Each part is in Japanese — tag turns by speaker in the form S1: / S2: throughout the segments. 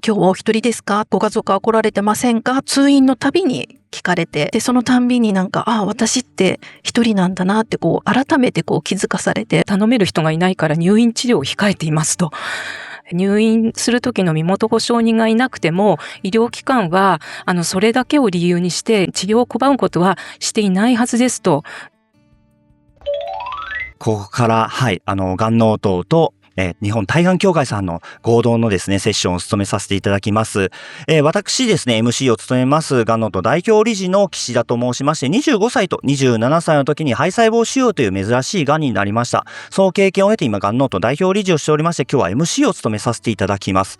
S1: 今日はお一人ですか？ご家族は来られてませんか？通院のたびに聞かれて、で、そのたんびに私って一人なんだなって改めて気づかされて、
S2: 頼める人がいないから入院治療を控えていますと。入院する時の身元保証人がいなくても、医療機関は、それだけを理由にして治療を拒むことはしていないはずですと。
S3: ここから、がんノートと、日本対がん協会さんの合同のですね、セッションを務めさせていただきます。私ですね、MC を務めます、がんノート代表理事の岸田と申しまして、25歳と27歳の時に肺細胞腫瘍という珍しいがんになりました。その経験を経て今、がんノート代表理事をしておりまして、今日は MC を務めさせていただきます。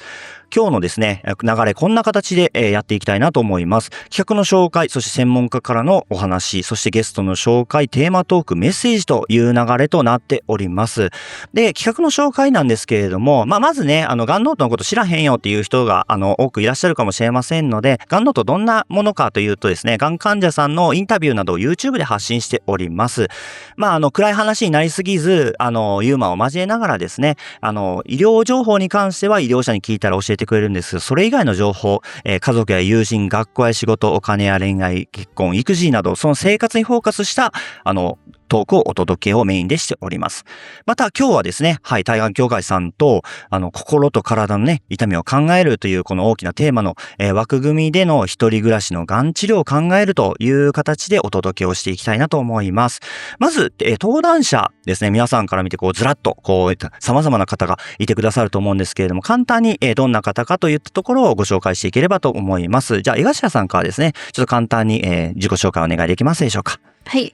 S3: 今日のですね、流れこんな形でやっていきたいなと思います。企画の紹介、そして専門家からのお話、そしてゲストの紹介、テーマトーク、メッセージという流れとなっております。で、企画の紹介なんですけれども、まずね、がんノートのこと知らへんよっていう人が、多くいらっしゃるかもしれませんので、がんノートどんなものかというとですね、がん患者さんのインタビューなどを YouTube で発信しております。暗い話になりすぎず、ユーモアを交えながらですね、医療情報に関しては医療者に聞いたら教えてくれるんです。それ以外の情報、家族や友人、学校や仕事、お金や恋愛、結婚、育児など、その生活にフォーカスした、トークをお届けをメインでしております。また今日はですね、対がん協会さんと、心と体のね、痛みを考えるというこの大きなテーマの、枠組みでの一人暮らしのがん治療を考えるという形でお届けをしていきたいなと思います。まず、登壇者ですね、皆さんから見てずらっと、様々な方がいてくださると思うんですけれども、簡単に、どんな方かといったところをご紹介していければと思います。じゃあ、江頭さんからですね、ちょっと簡単に、自己紹介お願いできますでしょうか。
S1: はい、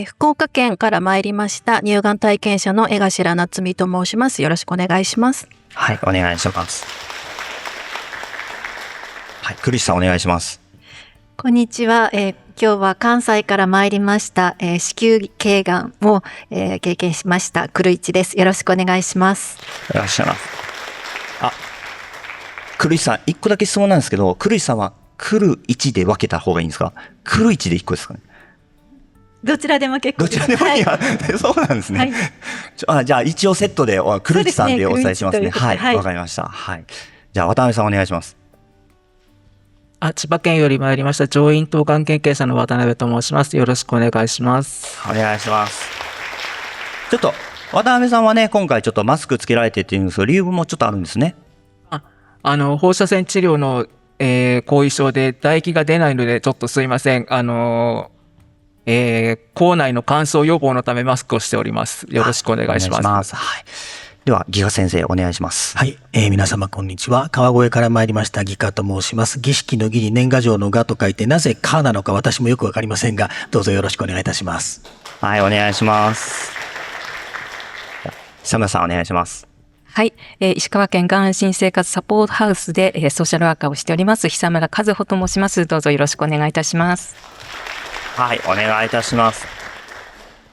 S1: 福岡県から参りました乳がん体験者の江頭夏美と申します。よろしくお願いします。
S3: はい、お願いします。はい、クリスさんお願いします。
S4: こんにちは。今日は関西から参りました、子宮頸がんを、経験しましたクルイチです。よろしくお願いします。
S3: よろしくお願いします。クルイさん、一個だけ質問なんですけど、クルイさんはクル1で分けた方がいいんですか？クル1で1個ですかね？
S4: どちらでも結構です。
S3: どちらでもいいや、そうなんですね。はい、じゃあ一応セットでクルイチさんでお伝えしますね。はい、わかりました。はい。じゃあ渡辺さんお願いします。
S5: 千葉県より参りました上咽頭がん研究者の渡辺と申します。よろしくお願いします。
S3: お願いします。ちょっと渡辺さんはね、今回ちょっとマスクつけられてっていうんですけど、理由もちょっとあるんですね。
S5: 放射線治療の、後遺症で唾液が出ないのでちょっとすいません。口内の乾燥予防のためマスクをしております。よろしくお願いします。
S3: はい。では、ギガ先生、お願いします。
S6: はい。皆様、こんにちは。川越から参りました、ギカと申します。儀式の儀に年賀状の賀と書いて、なぜカなのか私もよくわかりませんが、どうぞよろしくお願いいたします。
S3: はい、お願いします。久村さん、お願いします。
S2: はい、石川県がん安心生活サポートハウスで、ソーシャルワーカーをしております久村和穂と申します。どうぞよろしくお願いいたします。
S3: はい、お願いいたします。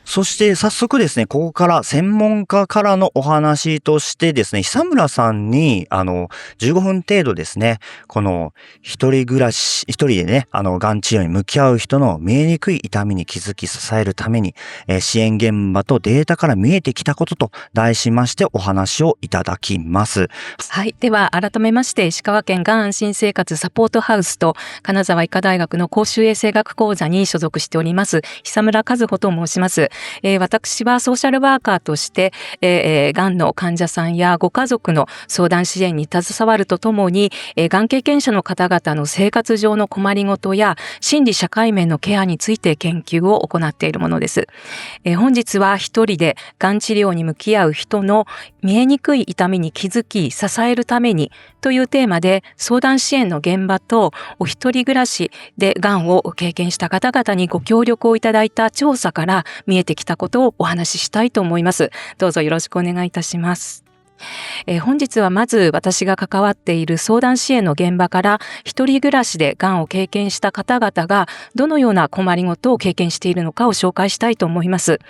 S3: そして早速ですね、ここから専門家からのお話としてですね、久村さんに15分程度ですね、この一人でね、がん治療に向き合う人の見えにくい痛みに気づき支えるために、支援現場とデータから見えてきたことと題しましてお話をいただきます。
S2: はい、では改めまして石川県がん安心生活サポートハウスと金沢医科大学の公衆衛生学講座に所属しております久村和穂と申します。私はソーシャルワーカーとして、がんの患者さんやご家族の相談支援に携わるとともに、がん経験者の方々の生活上の困りごとや心理社会面のケアについて研究を行っているものです。本日は一人でがん治療に向き合う人の見えにくい痛みに気づき支えるためにというテーマで相談支援の現場とお一人暮らしでがんを経験した方々にご協力をいただいた調査から見えてきたことをお話ししたいと思います。どうぞよろしくお願いいたします。本日はまず私が関わっている相談支援の現場から一人暮らしでがんを経験した方々がどのような困りごとを経験しているのかを紹介したいと思います。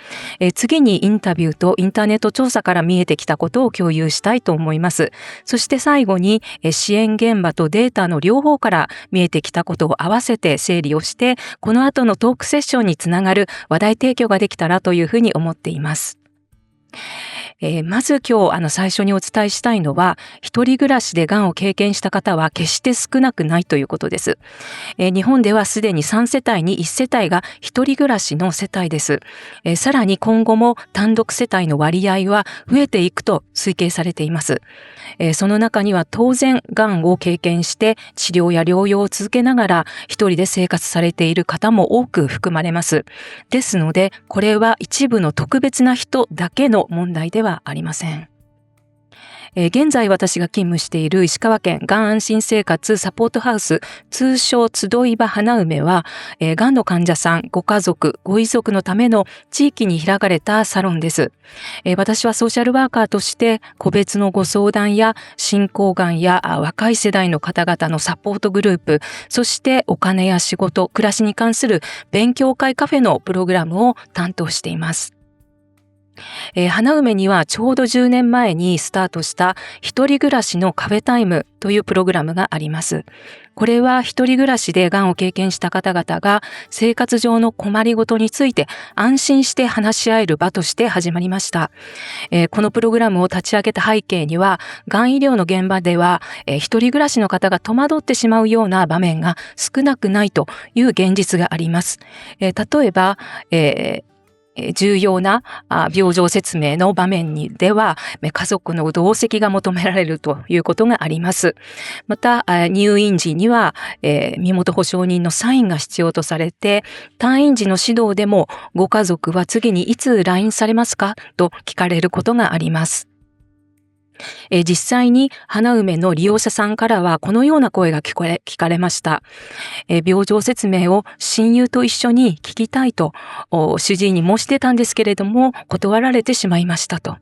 S2: 次にインタビューとインターネット調査から見えてきたことを共有したいと思います。そして最後に支援現場とデータの両方から見えてきたことを合わせて整理をしてこの後のトークセッションにつながる話題提供ができたらというふうに思っています。まず今日最初にお伝えしたいのは、一人暮らしでがんを経験した方は決して少なくないということです。日本ではすでに3世帯に1世帯が一人暮らしの世帯です。さらに今後も単独世帯の割合は増えていくと推計されています。その中には当然がんを経験して治療や療養を続けながら一人で生活されている方も多く含まれます。ですので、これは一部の特別な人だけの問題ではありません。現在私が勤務している石川県がん安心生活サポートハウス、通称集い場花梅は、がんの患者さん、ご家族、ご遺族のための地域に開かれたサロンです。私はソーシャルワーカーとして個別のご相談や進行がんや若い世代の方々のサポートグループ、そしてお金や仕事、暮らしに関する勉強会カフェのプログラムを担当しています。花梅にはちょうど10年前にスタートした一人暮らしのカフェタイムというプログラムがあります。これは一人暮らしでがんを経験した方々が生活上の困りごとについて安心して話し合える場として始まりました。このプログラムを立ち上げた背景には、がん医療の現場では一人暮らしの方が戸惑ってしまうような場面が少なくないという現実があります。例えば、重要な病状説明の場面にでは家族の同席が求められるということがあります。また入院時には身元保証人のサインが必要とされて、退院時の指導でもご家族は次にいつ来院されますかと聞かれることがあります。実際に花梅の利用者さんからはこのような声が聞かれました。病状説明を親友と一緒に聞きたいと主治医に申し出たんですけれども断られてしまいましたと。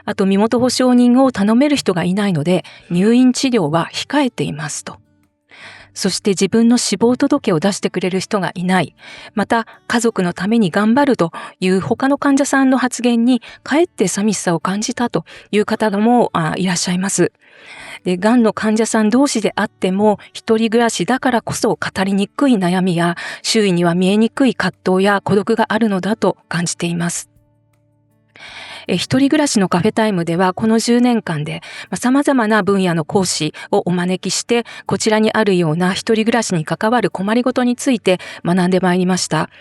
S2: あと身元保証人を頼める人がいないので入院治療は控えていますと。そして自分の死亡届を出してくれる人がいない。また家族のために頑張るという他の患者さんの発言にかえって寂しさを感じたという方もいらっしゃいます。で、がんの患者さん同士であっても一人暮らしだからこそ語りにくい悩みや周囲には見えにくい葛藤や孤独があるのだと感じています。一人暮らしのカフェタイムではこの10年間で様々な分野の講師をお招きしてこちらにあるような一人暮らしに関わる困りごとについて学んでまいりました。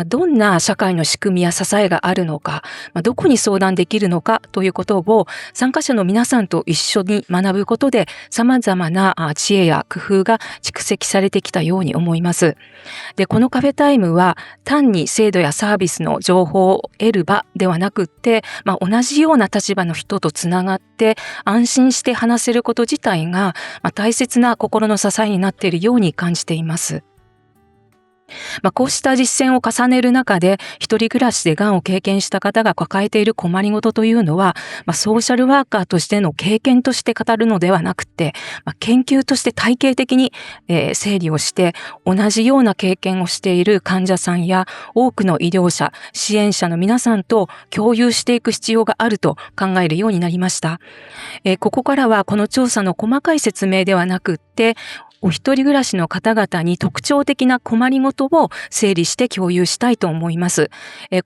S2: どんな社会の仕組みや支えがあるのか、どこに相談できるのかということを参加者の皆さんと一緒に学ぶことで様々な知恵や工夫が蓄積されてきたように思います。で、このカフェタイムは単に制度やサービスの情報を得る場ではなくって同じような立場の人とつながって安心して話せること自体が大切な心の支えになっているように感じています。こうした実践を重ねる中で一人暮らしでがんを経験した方が抱えている困りごとというのは、ソーシャルワーカーとしての経験として語るのではなくて、研究として体系的に整理をして同じような経験をしている患者さんや多くの医療者、支援者の皆さんと共有していく必要があると考えるようになりました。ここからはこの調査の細かい説明ではなくってお一人暮らしの方々に特徴的な困りごとを整理して共有したいと思います。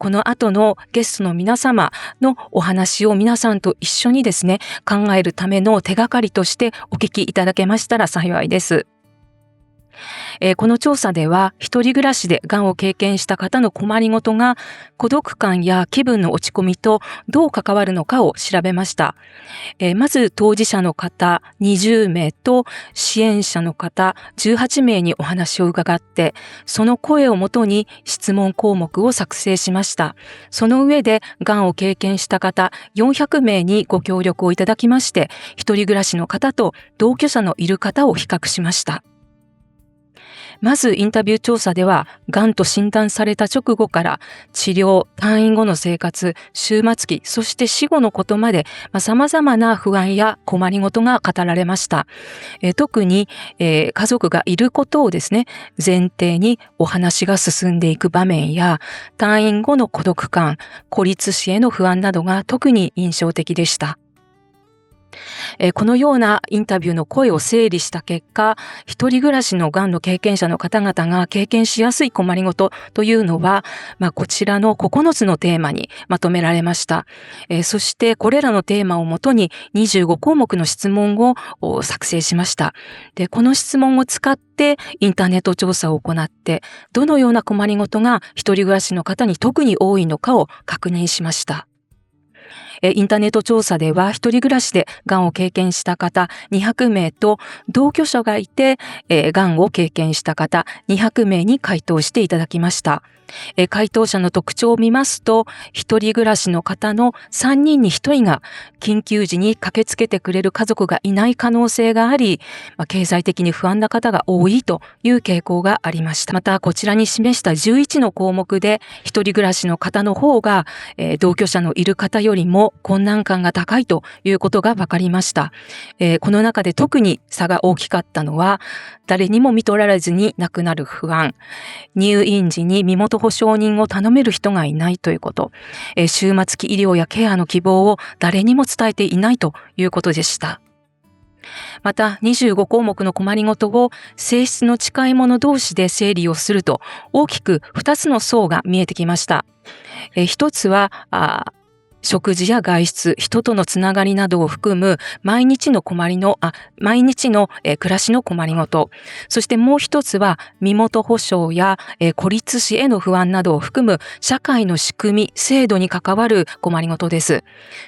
S2: この後のゲストの皆様のお話を皆さんと一緒にですね、考えるための手がかりとしてお聞きいただけましたら幸いです。この調査では一人暮らしでがんを経験した方の困りごとが孤独感や気分の落ち込みとどう関わるのかを調べました。まず当事者の方20名と支援者の方18名にお話を伺ってその声をもとに質問項目を作成しました。その上でがんを経験した方400名にご協力をいただきまして一人暮らしの方と同居者のいる方を比較しました。まずインタビュー調査では、がんと診断された直後から治療、退院後の生活、終末期、そして死後のことまで、様々な不安や困りごとが語られました。特に、家族がいることをですね、前提にお話が進んでいく場面や、退院後の孤独感、孤立死への不安などが特に印象的でした。このようなインタビューの声を整理した結果、一人暮らしのがんの経験者の方々が経験しやすい困りごとというのは、こちらの9つのテーマにまとめられました。そしてこれらのテーマをもとに25項目の質問を作成しました。で、この質問を使ってインターネット調査を行って、どのような困りごとが一人暮らしの方に特に多いのかを確認しました。インターネット調査では一人暮らしでがんを経験した方200名と同居者がいてがんを経験した方200名に回答していただきました。回答者の特徴を見ますと、一人暮らしの方の3人に1人が緊急時に駆けつけてくれる家族がいない可能性があり、経済的に不安な方が多いという傾向がありました。また、こちらに示した11の項目で、一人暮らしの方の方が、同居者のいる方よりも困難感が高いということが分かりました。この中で特に差が大きかったのは、誰にも見取られずに亡くなる不安、入院時に身元保証人を頼める人がいないということ、終末期医療やケアの希望を誰にも伝えていないということでした。また25項目の困りごとを性質の近い者同士で整理をすると大きく2つの層が見えてきました。一つは食事や外出、人とのつながりなどを含む毎日の暮らしの困りごと。そしてもう一つは身元保証や孤立死への不安などを含む社会の仕組み、制度に関わる困りごとです。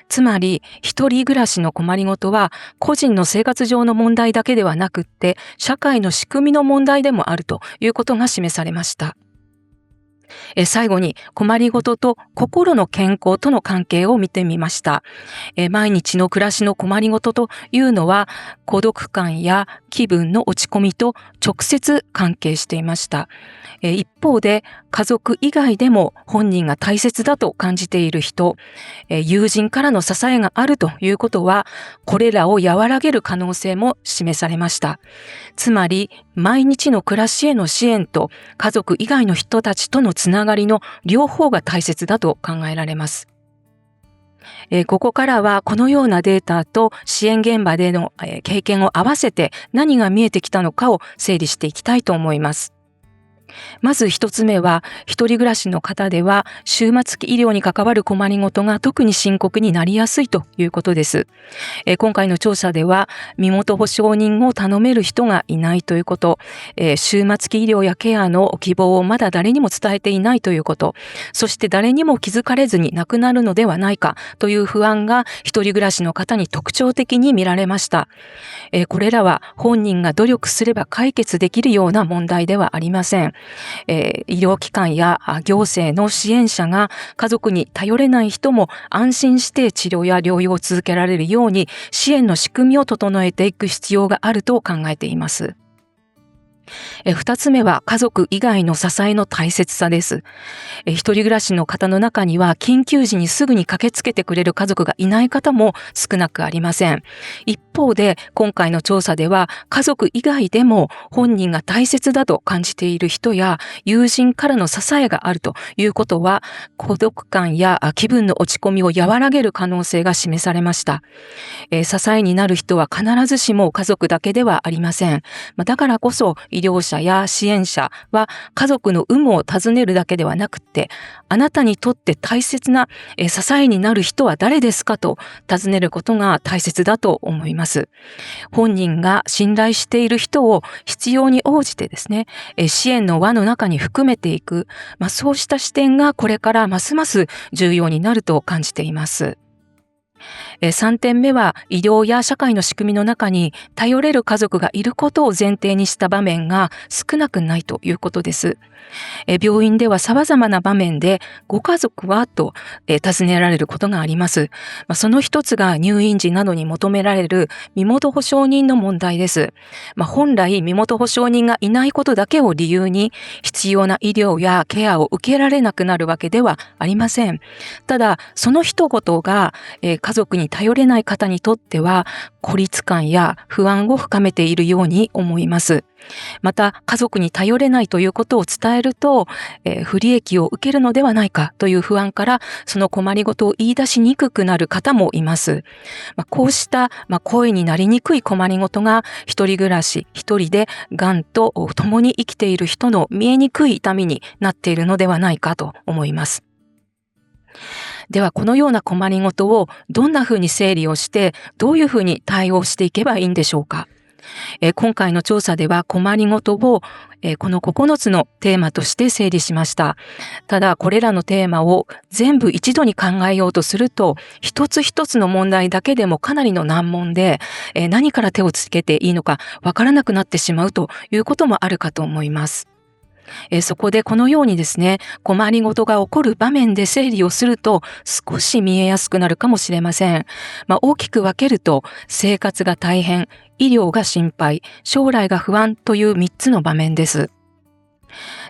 S2: つまり一人暮らしの困りごとは個人の生活上の問題だけではなくって社会の仕組みの問題でもあるということが示されました。最後に困りごとと心の健康との関係を見てみました。毎日の暮らしの困りごとというのは孤独感や気分の落ち込みと直接関係していました。一方で家族以外でも本人が大切だと感じている人、友人からの支えがあるということはこれらを和らげる可能性も示されました。つまり毎日の暮らしへの支援と家族以外の人たちとのつながりの両方が大切だと考えられます。ここからはこのようなデータと支援現場での経験を合わせて何が見えてきたのかを整理していきたいと思います。まず一つ目は、一人暮らしの方では終末期医療に関わる困りごとが特に深刻になりやすいということです。今回の調査では身元保証人を頼める人がいないということ、終末期医療やケアの希望をまだ誰にも伝えていないということ、そして誰にも気づかれずに亡くなるのではないかという不安が一人暮らしの方に特徴的に見られました。これらは本人が努力すれば解決できるような問題ではありません。医療機関や行政の支援者が家族に頼れない人も安心して治療や療養を続けられるように支援の仕組みを整えていく必要があると考えています。二つ目は家族以外の支えの大切さです。一人暮らしの方の中には緊急時にすぐに駆けつけてくれる家族がいない方も少なくありません。一方で今回の調査では家族以外でも本人が大切だと感じている人や友人からの支えがあるということは孤独感や気分の落ち込みを和らげる可能性が示されました。支えになる人は必ずしも家族だけではありません。だからこそ医療者や支援者は家族の有無を尋ねるだけではなくて、あなたにとって大切な支えになる人は誰ですかと尋ねることが大切だと思います。本人が信頼している人を必要に応じてですね、支援の輪の中に含めていく、そうした視点がこれからますます重要になると感じています。3点目は医療や社会の仕組みの中に頼れる家族がいることを前提にした場面が少なくないということです。病院では様々な場面でご家族はと尋ねられることがあります。その一つが入院時などに求められる身元保証人の問題です。本来身元保証人がいないことだけを理由に必要な医療やケアを受けられなくなるわけではありません。ただその一言が家家族に頼れない方にとっては孤立感や不安を深めているように思います。また家族に頼れないということを伝えると、不利益を受けるのではないかという不安からその困りごとを言い出しにくくなる方もいます。こうした、声になりにくい困りごとが一人暮らし、一人でがんと共に生きている人の見えにくい痛みになっているのではないかと思います。ではこのような困りごとをどんなふうに整理をしてどういうふうに対応していけばいいんでしょうか。今回の調査では困りごとをこの9つのテーマとして整理しました。ただこれらのテーマを全部一度に考えようとすると一つ一つの問題だけでもかなりの難問で何から手をつけていいのかわからなくなってしまうということもあるかと思います。そこでこのようにですね、困りごとが起こる場面で整理をすると少し見えやすくなるかもしれません。大きく分けると生活が大変、医療が心配、将来が不安という3つの場面です。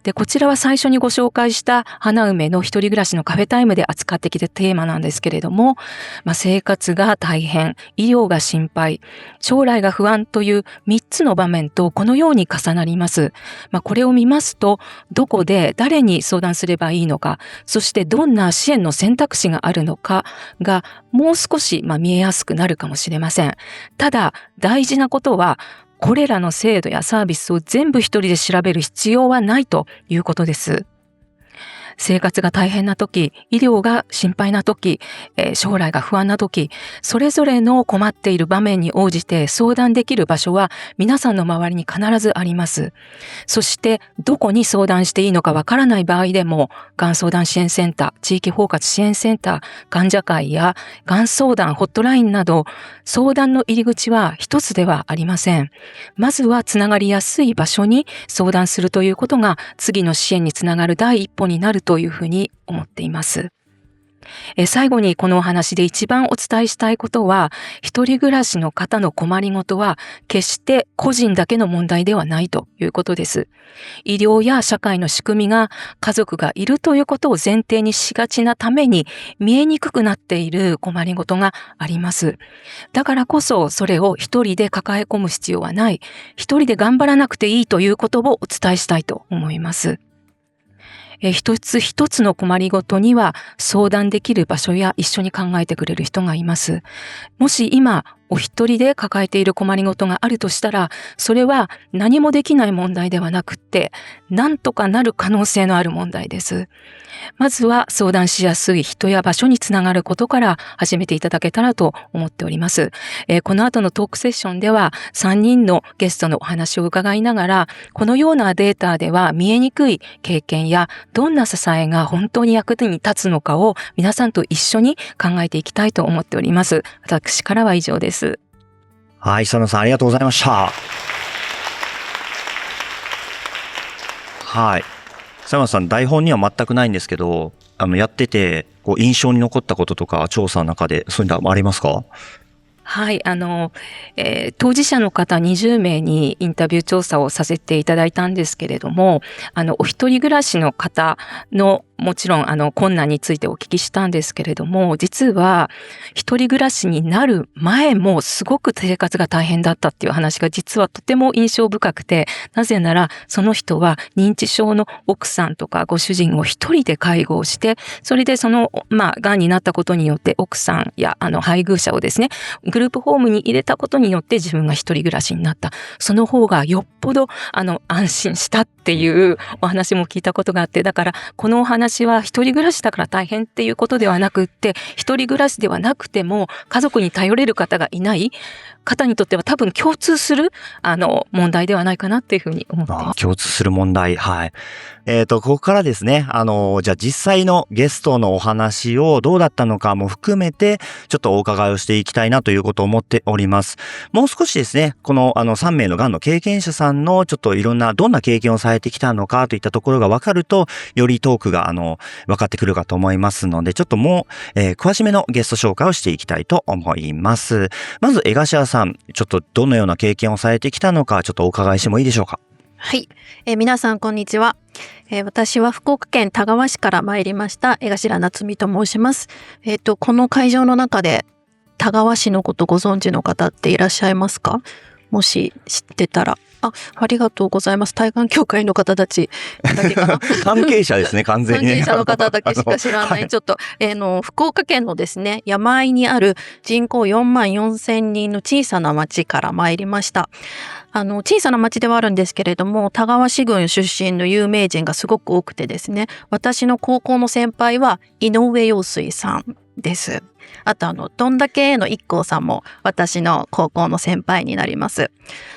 S2: で、こちらは最初にご紹介した花梅の一人暮らしのカフェタイムで扱ってきたテーマなんですけれども、生活が大変、医療が心配、将来が不安という3つの場面とこのように重なります。これを見ますと、どこで誰に相談すればいいのか、そしてどんな支援の選択肢があるのかがもう少し見えやすくなるかもしれません。ただ、大事なことは、これらの制度やサービスを全部一人で調べる必要はないということです。生活が大変な時、医療が心配な時、将来が不安な時、それぞれの困っている場面に応じて相談できる場所は皆さんの周りに必ずあります。そしてどこに相談していいのかわからない場合でも、がん相談支援センター、地域包括支援センター、患者会やがん相談ホットラインなど、相談の入り口は一つではありません。まずはつながりやすい場所に相談するということが次の支援につながる第一歩になるというふうに思っています。最後にこのお話で一番お伝えしたいことは、一人暮らしの方の困りごとは決して個人だけの問題ではないということです。医療や社会の仕組みが家族がいるということを前提にしがちなために見えにくくなっている困りごとがあります。だからこそそれを一人で抱え込む必要はない、一人で頑張らなくていいということをお伝えしたいと思います。一つ一つの困りごとには相談できる場所や一緒に考えてくれる人がいます。もし今お一人で抱えている困りごとがあるとしたら、それは何もできない問題ではなくって、なんとかなる可能性のある問題です。まずは相談しやすい人や場所につながることから始めていただけたらと思っております。この後のトークセッションでは3人のゲストのお話を伺いながら、このようなデータでは見えにくい経験やどんな支えが本当に役に立つのかを皆さんと一緒に考えていきたいと思っております。私からは以上です。
S3: はい、久野さんありがとうございました。はい。佐山さん、台本には全くないんですけど、やってて、印象に残ったこととか、調査の中で、そういうのありますか？
S2: はい、当事者の方20名にインタビュー調査をさせていただいたんですけれども、お一人暮らしの方のもちろん困難についてお聞きしたんですけれども、実は一人暮らしになる前もすごく生活が大変だったっていう話が実はとても印象深くて、なぜならその人は認知症の奥さんとかご主人を一人で介護をして、それでがんになったことによって奥さんや配偶者をですね、グループホームに入れたことによって自分が一人暮らしになった。その方がよっぽど安心したっていうお話も聞いたことがあって、だからこのお話は一人暮らしだから大変っていうことではなくって、一人暮らしではなくても家族に頼れる方がいない方にとっては多分共通する問題ではないかなっていうふうに思っています。
S3: 共通する問題。はい。ここからですね、じゃあ実際のゲストのお話をどうだったのかも含めて、ちょっとお伺いをしていきたいなということを思っております。もう少しですね、この3名のがんの経験者さんのちょっといろんなどんな経験をされてきたのかといったところが分かると、よりトークが分かってくるかと思いますので、ちょっともう、詳しめのゲスト紹介をしていきたいと思います。まず江頭さん、ちょっとどのような経験をされてきたのか、ちょっとお伺いしてもいいでしょうか。
S1: はい、皆さんこんにちは。私は福岡県田川市から参りました江頭夏美と申します。この会場の中で田川市のことご存知の方っていらっしゃいますか？もし知ってたら。ありがとうございます。対岸協会の方たちだけかな。
S3: 関係者ですね、完全にね。
S1: 関係者の方だけしか知らない。
S3: はい
S1: ちょっと、福岡県のですね、山あいにある人口4万4千人の小さな町から参りました。小さな町ではあるんですけれども、田川市郡出身の有名人がすごく多くてですね、私の高校の先輩は井上陽水さんです。あとどんだけの一行さんも私の高校の先輩になります。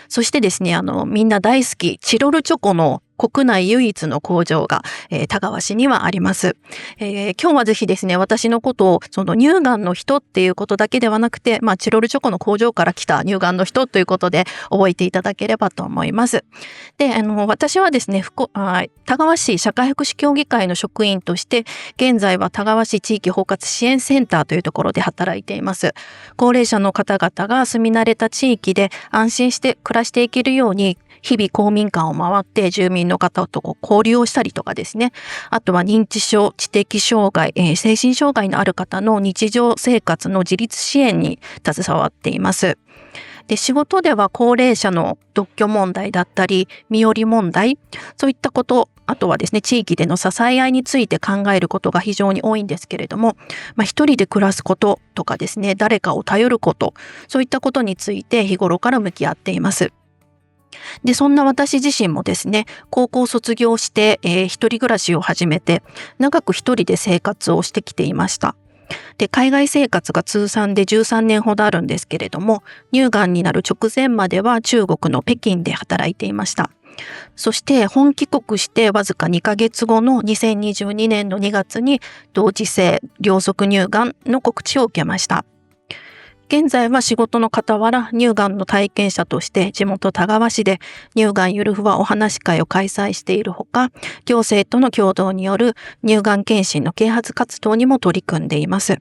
S1: そしてですね、みんな大好きチロルチョコの国内唯一の工場が、田川市にはあります。今日はぜひですね、私のことをその乳がんの人っていうことだけではなくて、チロルチョコの工場から来た乳がんの人ということで覚えていただければと思います。で、私はですね、田川市社会福祉協議会の職員として、現在は田川市地域包括支援センターというところで働いています。高齢者の方々が住み慣れた地域で安心して暮らしていけるように、日々公民館を回って住民の方と交流をしたりとかですね。あとは認知症、知的障害、精神障害のある方の日常生活の自立支援に携わっています。で、仕事では高齢者の独居問題だったり、身寄り問題、そういったこと、あとはですね、地域での支え合いについて考えることが非常に多いんですけれども、一人で暮らすこととかですね、誰かを頼ること、そういったことについて日頃から向き合っています。で、そんな私自身もですね、高校卒業して、一人暮らしを始めて、長く一人で生活をしてきていました。で、海外生活が通算で13年ほどあるんですけれども、乳がんになる直前までは中国の北京で働いていました。そして本帰国してわずか2ヶ月後の2022年の2月に同時性両側乳がんの告知を受けました。現在は仕事の傍ら乳がんの体験者として地元田川市で乳がんゆるふわお話し会を開催しているほか、行政との共同による乳がん検診の啓発活動にも取り組んでいます。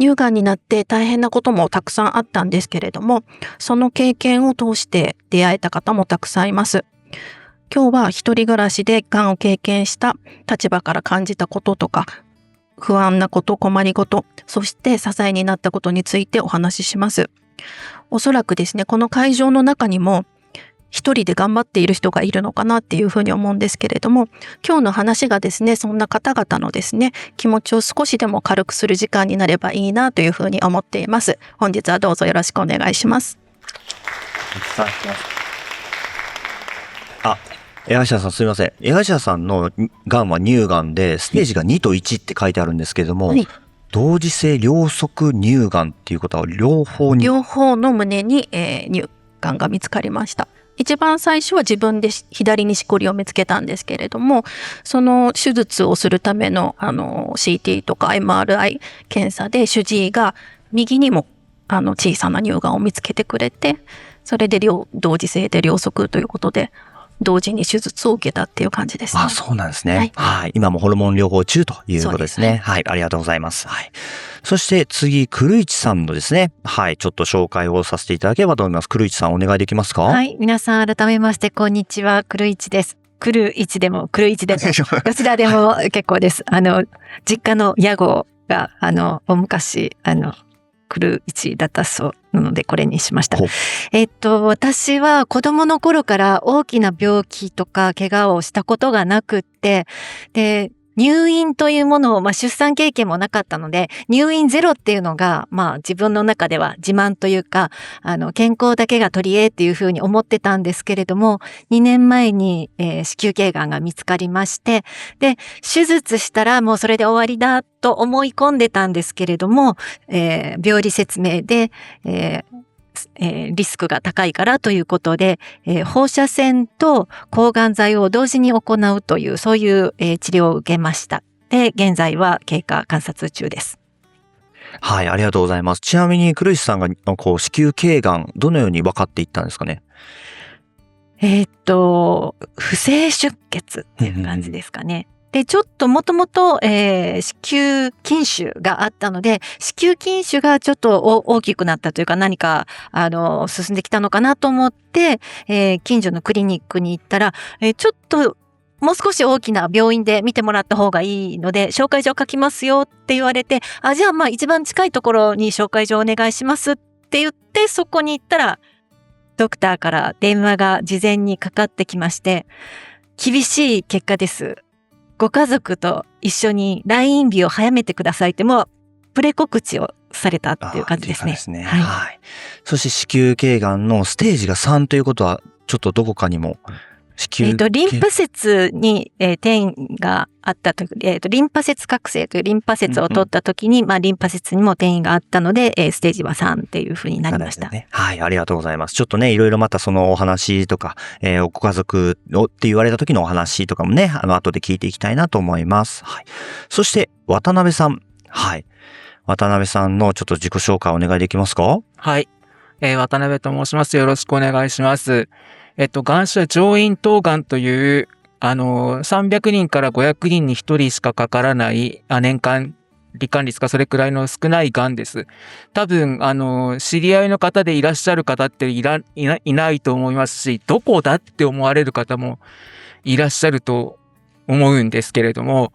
S1: 乳がんになって大変なこともたくさんあったんですけれども、その経験を通して出会えた方もたくさんいます。今日は一人暮らしでがんを経験した立場から感じたこととか、不安なこと、困りごと、そして支えになったことについてお話しします。おそらくですね、この会場の中にも一人で頑張っている人がいるのかなっていうふうに思うんですけれども、今日の話がですね、そんな方々のですね、気持ちを少しでも軽くする時間になればいいなというふうに思っています。本日はどうぞよろしくお願いします。
S3: 江頭さんすみません。江頭さんのがんは乳がんで、ステージが2と1って書いてあるんですけれども、
S1: はい、
S3: 同時性両側乳がんっていうことは両方
S1: の胸に、乳がんが見つかりました。一番最初は自分で左にしこりを見つけたんですけれども、その手術をするためのCT とか MRI 検査で主治医が右にも小さな乳がんを見つけてくれて、それで同時性で両側ということで同時に手術を受けたっていう感じですね。
S3: そうなんですね。
S1: はい。
S3: はい。今もホルモン療法中ということですね。はい。ありがとうございます。はい。そして次、古市さんのですね。はい。ちょっと紹介をさせていただければと思います。古市さんお願いできますか？
S4: はい。皆さん改めまして、こんにちは。黒市です。黒市でも、黒市でも、どちらでも結構です。実家の屋号が、大昔、黒市だったそうなので、これにしました。私は子供の頃から大きな病気とか怪我をしたことがなくって、で、入院というものを、出産経験もなかったので、入院ゼロっていうのが、自分の中では自慢というか、健康だけが取り柄っていうふうに思ってたんですけれども、2年前に、子宮頸がんが見つかりまして、で、手術したらもうそれで終わりだと思い込んでたんですけれども、病理説明で、リスクが高いからということで、放射線と抗がん剤を同時に行うという、そういう、治療を受けました。で、現在は経過観察中です。
S3: はい、ありがとうございます。ちなみに、古市さんが、子宮頸がん、どのように分かっていったんですかね？
S4: 不正出血っていう感じですかね。で、ちょっともともと、子宮筋腫があったので、子宮筋腫がちょっと大きくなったというか何か、進んできたのかなと思って、近所のクリニックに行ったら、ちょっともう少し大きな病院で見てもらった方がいいので、紹介状書きますよって言われて、じゃあ一番近いところに紹介状お願いしますって言って、そこに行ったら、ドクターから電話が事前にかかってきまして、厳しい結果です。ご家族と一緒に来院日を早めてくださいって、もうプレ告知をされたっていう感じですね。
S3: はい。そして子宮頸がんのステージが3ということは、ちょっとどこかにも
S4: リンパ節に、転移があったとき、リンパ節覚醒というリンパ節を取ったときに、リンパ節にも転移があったので、ステージは3っていうふうになりました。
S3: ね、はい、ありがとうございます。ちょっとね、いろいろまたそのお話とか、ご家族をって言われた時のお話とかもね、後で聞いていきたいなと思います。はい。そして、渡辺さん。はい。渡辺さんのちょっと自己紹介お願いできますか？
S5: はい。渡辺と申します。よろしくお願いします。がん種は上咽頭がんという、300人から500人に1人しかかからない、年間罹患率がそれくらいの少ないがんです。多分、知り合いの方でいらっしゃる方っていないと思いますし、どこだって思われる方もいらっしゃると思うんですけれども、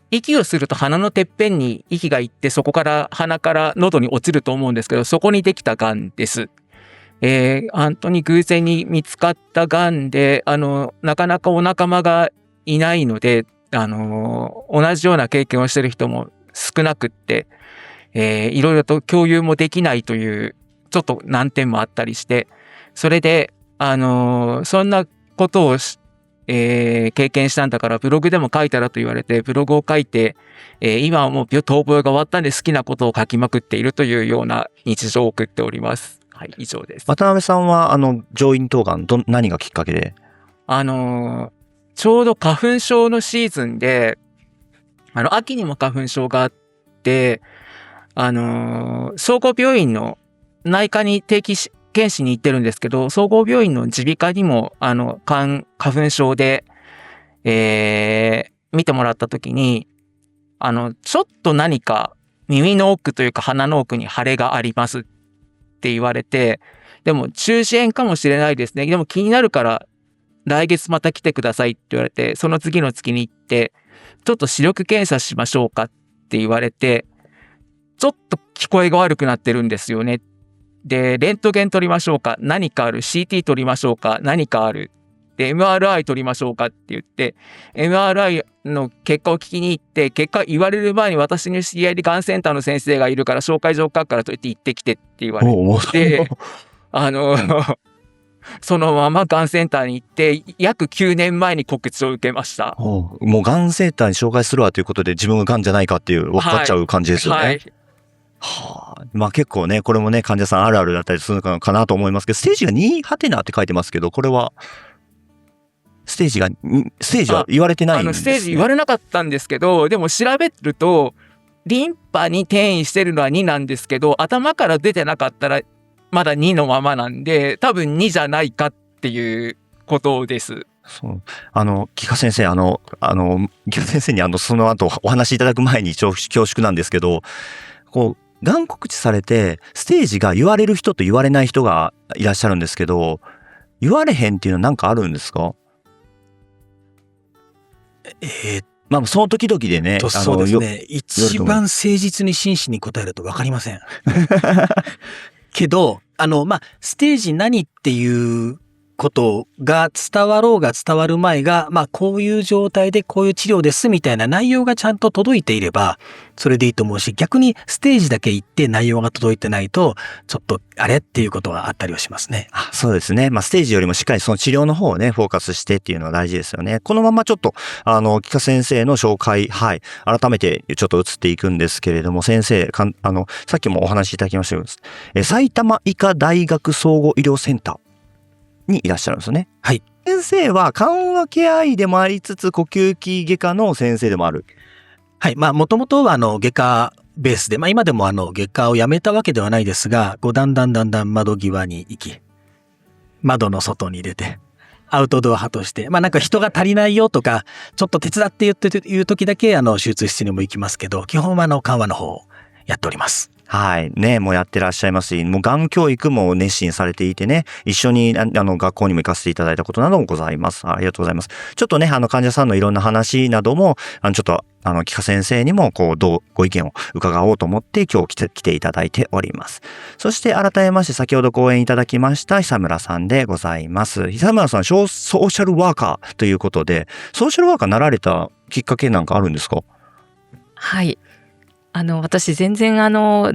S5: 息をすると鼻のてっぺんに息がいって、そこから鼻から喉に落ちると思うんですけど、そこにできたがんです。本当に偶然に見つかったがんで、なかなかお仲間がいないので、同じような経験をしている人も少なくって、いろいろと共有もできないという、ちょっと難点もあったりして、それで、そんなことを経験したんだからブログでも書いたらと言われてブログを書いて、今はもう逃亡が終わったんで好きなことを書きまくっているというような日常を送っております。はい、以上です。
S3: 渡辺さんは上咽頭がん何がきっかけで？
S5: ちょうど花粉症のシーズンで、秋にも花粉症があって、総合病院の内科に定期検診に行ってるんですけど、総合病院の耳鼻科にも、花粉症で、見てもらったときに、ちょっと何か耳の奥というか鼻の奥に腫れがありますって言われて、でも中耳炎かもしれないですね。でも気になるから来月また来てくださいって言われて、その次の月に行って、ちょっと視力検査しましょうかって言われて、ちょっと聞こえが悪くなってるんですよね。で、レントゲン取りましょうか、何かある、CT 取りましょうか、何かある。で、MRI 取りましょうかって言って、MRI の結果を聞きに行って、結果言われる前に私の知り合いでがんセンターの先生がいるから紹介状書くからと言って行ってきてって言われて、そのままがんセンターに行って、約9年前に告知を受けました。
S3: もうがんセンターに紹介するわということで自分ががんじゃないかっていう分かっちゃう感じですよね。はい。結構ね、これもね、患者さんあるあるだったりするのかなと思いますけど、ステージが2ハテナって書いてますけど、これは、ステージは言われてないんですね。
S5: ステージ言われなかったんですけど、でも調べると、リンパに転移してるのは2なんですけど、頭から出てなかったら、まだ2のままなんで、多分2じゃないかっていうことです。
S3: そう。木賀先生、木賀先生にその後お話しいただく前に恐縮なんですけど、がん告知されて、ステージが言われる人と言われない人がいらっしゃるんですけど、言われへんっていうのは何かあるんですか？その時々でね。
S6: そうですね。一番誠実に真摯に答えると分かりません。けど、ステージ何っていうことが伝わろうが伝わる前が、こういう状態でこういう治療ですみたいな内容がちゃんと届いていれば、それでいいと思うし、逆にステージだけ行って内容が届いてないと、ちょっとあれっていうことはあったりはしますね。
S3: そうですね。ステージよりもしっかりその治療の方をね、フォーカスしてっていうのは大事ですよね。このままちょっと、木賀先生の紹介、はい、改めてちょっと移っていくんですけれども、先生、さっきもお話しいただきましたように、埼玉医科大学総合医療センターにいらっしゃるんですよね。
S6: はい。
S3: 先生は緩和ケア医でもありつつ呼吸器外科の先生でもある。
S6: はい。もともとは外科ベースで、今でも外科をやめたわけではないですが、だんだん窓際に行き、窓の外に出て、アウトドア派として、なんか人が足りないよとか、ちょっと手伝って言う時だけ手術室にも行きますけど、基本は緩和の方をやっております。
S3: はい。ね、もうやってらっしゃいますし、もうがん教育も熱心されていてね、一緒に学校にも行かせていただいたことなどもございます。ありがとうございます。ちょっとね、患者さんのいろんな話なども、ちょっと、木下先生にも、ご意見を伺おうと思って今日来ていただいております。そして改めまして先ほど講演いただきました久村さんでございます。久村さん、ソーシャルワーカーということで、ソーシャルワーカーなられたきっかけなんかあるんですか？
S2: はい。私全然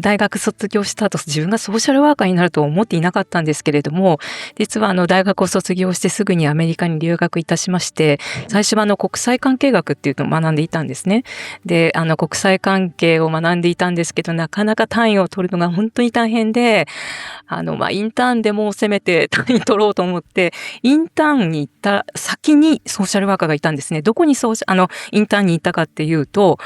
S2: 大学卒業した後自分がソーシャルワーカーになると思っていなかったんですけれども、実は大学を卒業してすぐにアメリカに留学いたしまして、最初は国際関係学っていうのを学んでいたんですね。で、国際関係を学んでいたんですけど、なかなか単位を取るのが本当に大変で、インターンでもせめて単位取ろうと思って、インターンに行った先にソーシャルワーカーがいたんですね。どこにインターンに行ったかっていうと、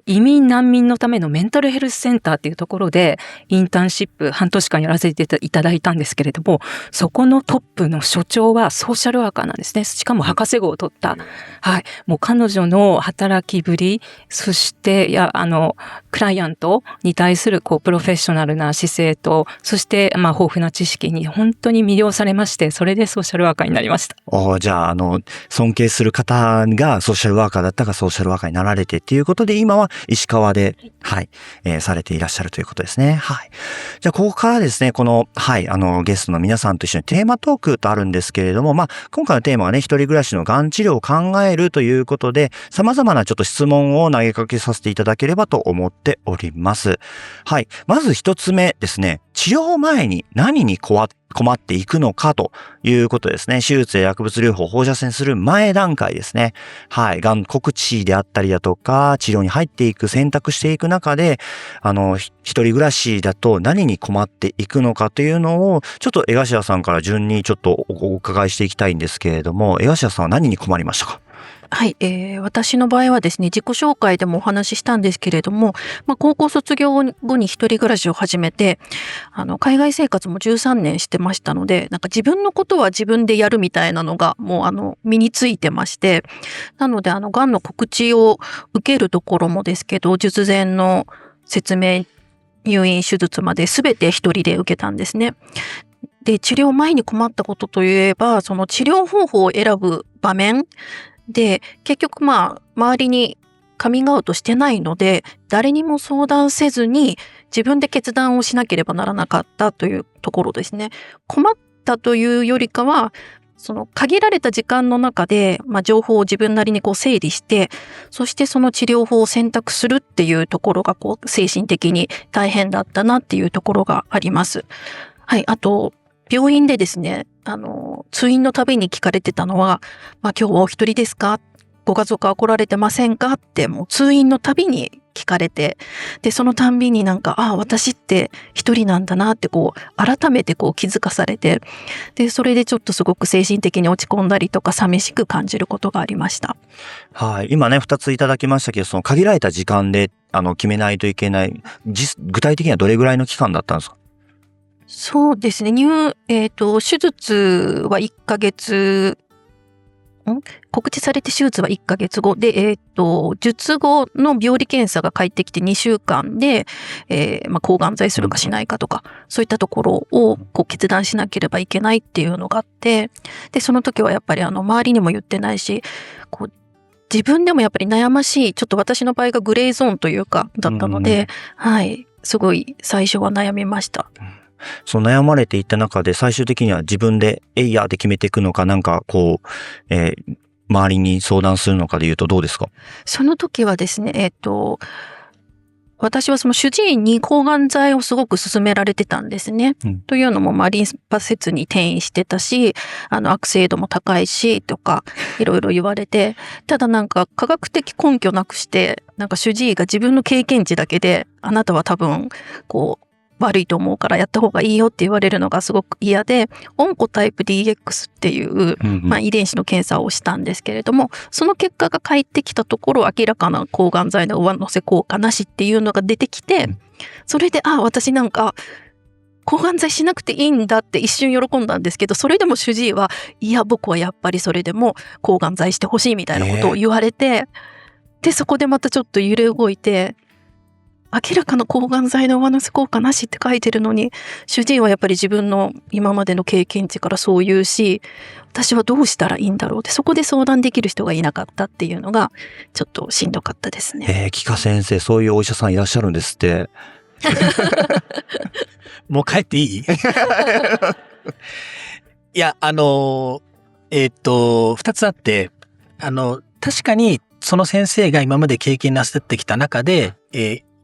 S2: 移民難民のためのメンタルヘルスセンターっていうところでインターンシップ半年間やらせていただいたんですけれども、そこのトップの所長はソーシャルワーカーなんですね。しかも博士号を取った。はい。もう彼女の働きぶり、そしてクライアントに対するプロフェッショナルな姿勢と、そして豊富な知識に本当に魅了されまして、それでソーシャルワーカーになりました。
S3: じゃあ尊敬する方がソーシャルワーカーだったかソーシャルワーカーになられてっていうことで、今は石川で、はい、されていらっしゃるということですね。はい。じゃあ、ここからですね、はい、ゲストの皆さんと一緒にテーマトークとあるんですけれども、今回のテーマはね、一人暮らしのがん治療を考えるということで、様々なちょっと質問を投げかけさせていただければと思っております。はい。まず一つ目ですね、治療前に何に困っていくのかということですね。手術や薬物療法、放射線する前段階ですね。はい。がん告知であったりだとか、治療に入っていく、選択していく中で、一人暮らしだと何に困っていくのかというのを、ちょっと江頭さんから順にちょっとお伺いしていきたいんですけれども、江頭さんは何に困りましたか？
S1: はい、私の場合はですね、自己紹介でもお話ししたんですけれども、高校卒業後に一人暮らしを始めて、海外生活も13年してましたので、なんか自分のことは自分でやるみたいなのがもう身についてまして、なのでがんの告知を受けるところもですけど、術前の説明、入院手術まで全て一人で受けたんですね。で、治療前に困ったことといえば、その治療方法を選ぶ場面で、結局周りにカミングアウトしてないので、誰にも相談せずに自分で決断をしなければならなかったというところですね。困ったというよりかは、その限られた時間の中で、情報を自分なりに整理して、そしてその治療法を選択するっていうところが精神的に大変だったなっていうところがあります。はい。あと、病院でですね、通院のたびに聞かれてたのは、今日はお一人ですか？ご家族は来られてませんか？ってもう通院のたびに聞かれて、で、そのたんびに私って一人なんだなって改めて気づかされて、で、それでちょっとすごく精神的に落ち込んだりとか寂しく感じることがありました。
S3: はい。今ね、2ついただきましたけど、その限られた時間で決めないといけない、具体的にはどれぐらいの期間だったんですか？
S1: そうですね。手術は1ヶ月、告知されて手術は1ヶ月後で、術後の病理検査が返ってきて2週間で、抗がん剤するかしないかとか、そういったところを決断しなければいけないっていうのがあって、で、その時はやっぱり周りにも言ってないし、自分でもやっぱり悩ましい、ちょっと私の場合がグレーゾーンというか、だったので、はい、すごい最初は悩みました。
S3: その悩まれていった中で最終的には自分でで決めていくのか、周りに相談するのかで言うとどうですか？
S1: その時はですね、私はその主治医に抗がん剤をすごく勧められてたんですね。というのも、リンパ節に転移してたし、悪性度も高いし、とか、いろいろ言われて、ただ科学的根拠なくして、主治医が自分の経験値だけで、あなたは多分、悪いと思うからやった方がいいよって言われるのがすごく嫌で、オンコタイプ DX っていう、遺伝子の検査をしたんですけれども、その結果が返ってきたところ、明らかな抗がん剤の上乗せ効果なしっていうのが出てきて、それで、私抗がん剤しなくていいんだって一瞬喜んだんですけど、それでも主治医は、いや、僕はやっぱりそれでも抗がん剤してほしいみたいなことを言われて、で、そこでまたちょっと揺れ動いて、明らかな抗がん剤の上乗せ効果なしって書いてるのに、主治医はやっぱり自分の今までの経験値からそう言うし、私はどうしたらいいんだろうって、そこで相談できる人がいなかったっていうのが、ちょっとしんどかったですね。
S3: 木下先生、そういうお医者さんいらっしゃるんですって。
S6: もう帰っていい？いや、二つあって、確かにその先生が今まで経験なさってきた中で、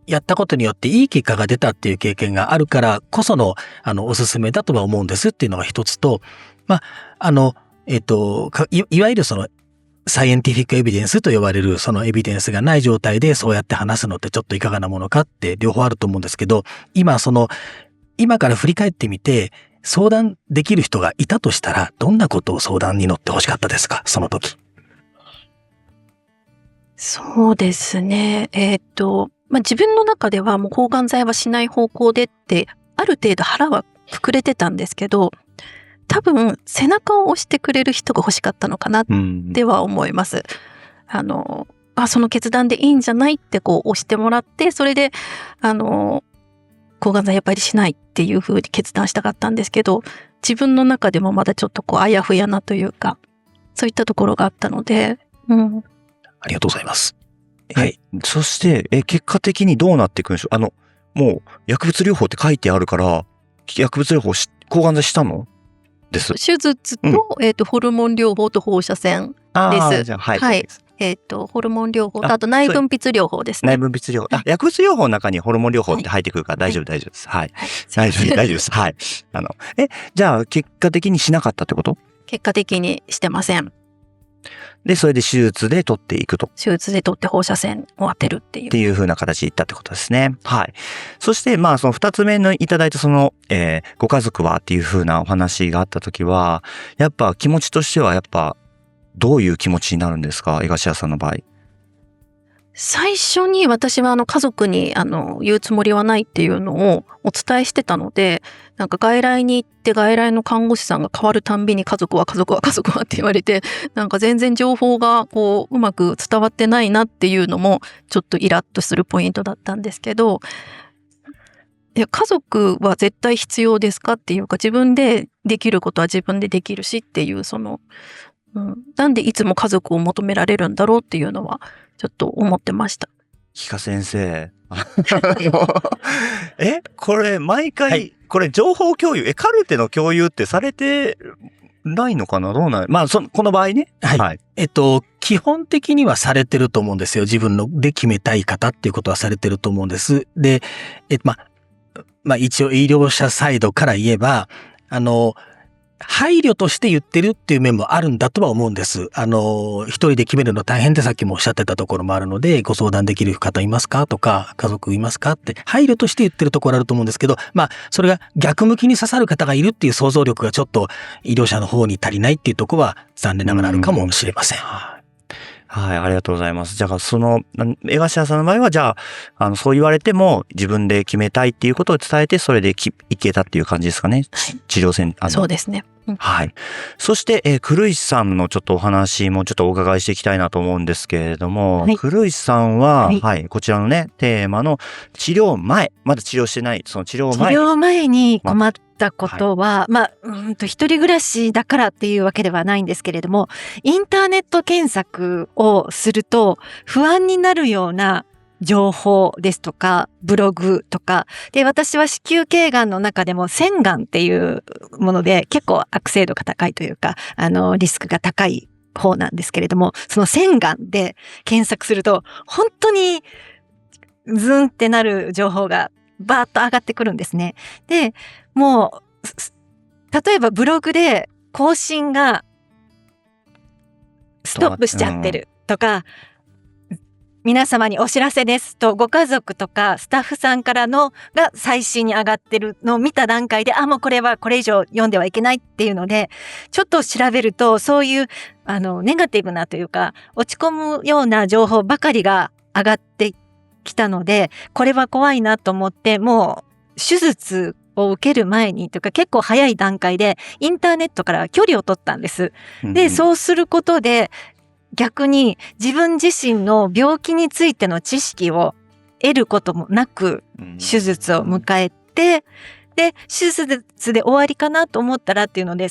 S6: やったことによっていい結果が出たっていう経験があるからこその、おすすめだとは思うんですっていうのが一つと、まあ、いわゆるその、サイエンティフィックエビデンスと呼ばれるそのエビデンスがない状態でそうやって話すのってちょっといかがなものかって両方あると思うんですけど、今から振り返ってみて、相談できる人がいたとしたら、どんなことを相談に乗ってほしかったですか、その時。
S1: そうですね。自分の中ではもう抗がん剤はしない方向でって、ある程度腹は膨れてたんですけど、多分背中を押してくれる人が欲しかったのかなっては思います。その決断でいいんじゃないってこう押してもらって、それで、抗がん剤やっぱりしないっていう風に決断したかったんですけど、自分の中でもまだちょっとこうあやふやなというか、そういったところがあったので、
S6: ありがとうございます。
S3: はい。そして、結果的にどうなっていくんでしょう？もう薬物療法って書いてあるから、薬物療法抗がん剤したのです。
S1: 手術と、ホルモン療法と放射線です。
S3: じゃあはい。
S1: はい。ホルモン療法と、あと内分泌療法ですね。
S3: 内分泌療法。薬物療法の中にホルモン療法って入ってくるから大丈夫です。はい。大丈夫です。はい。じゃあ結果的にしなかったってこと？
S1: 結果的にしてません。
S3: で、それで手術で取っていくと。
S1: 手術で取って放射線を当てるっていう。
S3: っていう風な形でいったってことですね。はい。そして、その二つ目のいただいたご家族はっていう風なお話があったときは、やっぱ気持ちとしてはどういう気持ちになるんですか？江頭さんの場合。
S1: 最初に私は家族に言うつもりはないっていうのをお伝えしてたので、なんか外来に行って外来の看護師さんが変わるたんびに家族はって言われて、なんか全然情報がこううまく伝わってないなっていうのもちょっとイラッとするポイントだったんですけど、いや家族は絶対必要ですかっていうか、自分でできることは自分でできるしっていうなんでいつも家族を求められるんだろうっていうのはちょっと思ってました。
S3: 木下先生。これ毎回、はい、これ情報共有、カルテの共有ってされてないのかな？どうなの？この場合ね。
S6: はい。はい、基本的にはされてると思うんですよ。自分ので決めたい方っていうことはされてると思うんです。で、一応医療者サイドから言えば、配慮として言ってるっていう面もあるんだとは思うんです。一人で決めるの大変ってさっきもおっしゃってたところもあるので、ご相談できる方いますかとか、家族いますかって配慮として言ってるところあると思うんですけど、それが逆向きに刺さる方がいるっていう想像力がちょっと医療者の方に足りないっていうところは残念ながらあるかもしれません。
S3: はい、ありがとうございます。じゃあ、江頭さんの場合は、じゃあ、そう言われても、自分で決めたいっていうことを伝えて、それでいけたっていう感じですかね。はい、治療線。
S1: そうですね。
S3: はい。そして、黒石さんのちょっとお話もちょっとお伺いしていきたいなと思うんですけれども、はい、黒石さんは、はい、こちらのね、テーマの治療前、まだ治療してない、その治療
S4: 前に困ったことは、一人暮らしだからっていうわけではないんですけれども、インターネット検索をすると不安になるような情報ですとか、ブログとか。で、私は子宮頸がんの中でも腺がんっていうもので結構悪性度が高いというか、リスクが高い方なんですけれども、その腺がんで検索すると、本当にズンってなる情報がバーッと上がってくるんですね。で、もう、例えばブログで更新がストップしちゃってるとか、皆様にお知らせですとご家族とかスタッフさんからのが最新に上がってるのを見た段階で、もうこれはこれ以上読んではいけないっていうので、ちょっと調べるとそういうネガティブなというか落ち込むような情報ばかりが上がってきたので、これは怖いなと思って、もう手術を受ける前にというか結構早い段階でインターネットから距離を取ったんです。で、そうすることで逆に自分自身の病気についての知識を得ることもなく手術を迎えて、で、手術で終わりかなと思ったらっていうので、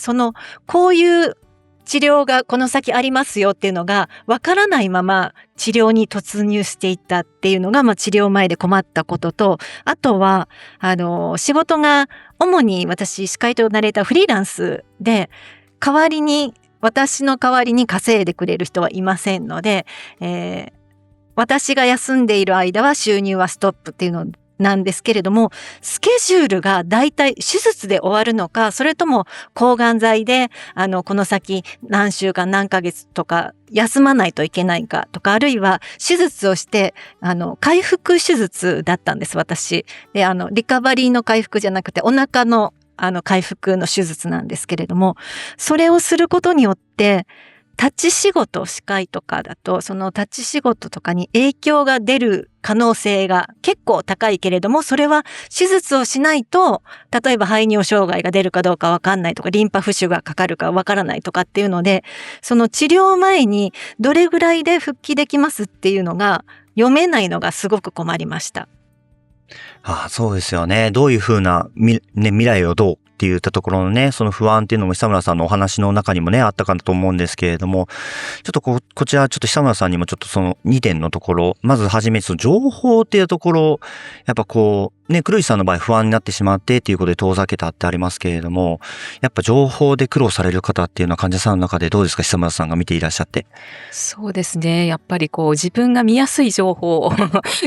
S4: こういう治療がこの先ありますよっていうのがわからないまま治療に突入していったっていうのが、治療前で困ったことと、あとは、仕事が主に私、司会とナレーターフリーランスで、私の代わりに稼いでくれる人はいませんので、私が休んでいる間は収入はストップっていうのなんですけれども、スケジュールがだいたい手術で終わるのか、それとも抗がん剤でこの先何週間何ヶ月とか休まないといけないかとか、あるいは手術をして回復手術だったんです、私で。リカバリーの回復じゃなくてお腹の回復の手術なんですけれども、それをすることによって立ち仕事、司会とかだと、その立ち仕事とかに影響が出る可能性が結構高いけれども、それは手術をしないと、例えば排尿障害が出るかどうかわかんないとか、リンパ浮腫がかかるかわからないとかっていうので、その治療前にどれぐらいで復帰できますっていうのが読めないのがすごく困りました。
S3: そうですよね。どういうふうな未来をどうって言ったところのね、その不安っていうのも久村さんのお話の中にもね、あったかと思うんですけれども、ちょっとこちら、ちょっと久村さんにもちょっとその2点のところ、まずはじめ、その情報っていうところ、やっぱ黒石さんの場合不安になってしまってっていうことで遠ざけたってありますけれども、やっぱ情報で苦労される方っていうのは患者さんの中でどうですか、久村さんが見ていらっしゃって。
S2: そうですね。やっぱり自分が見やすい情報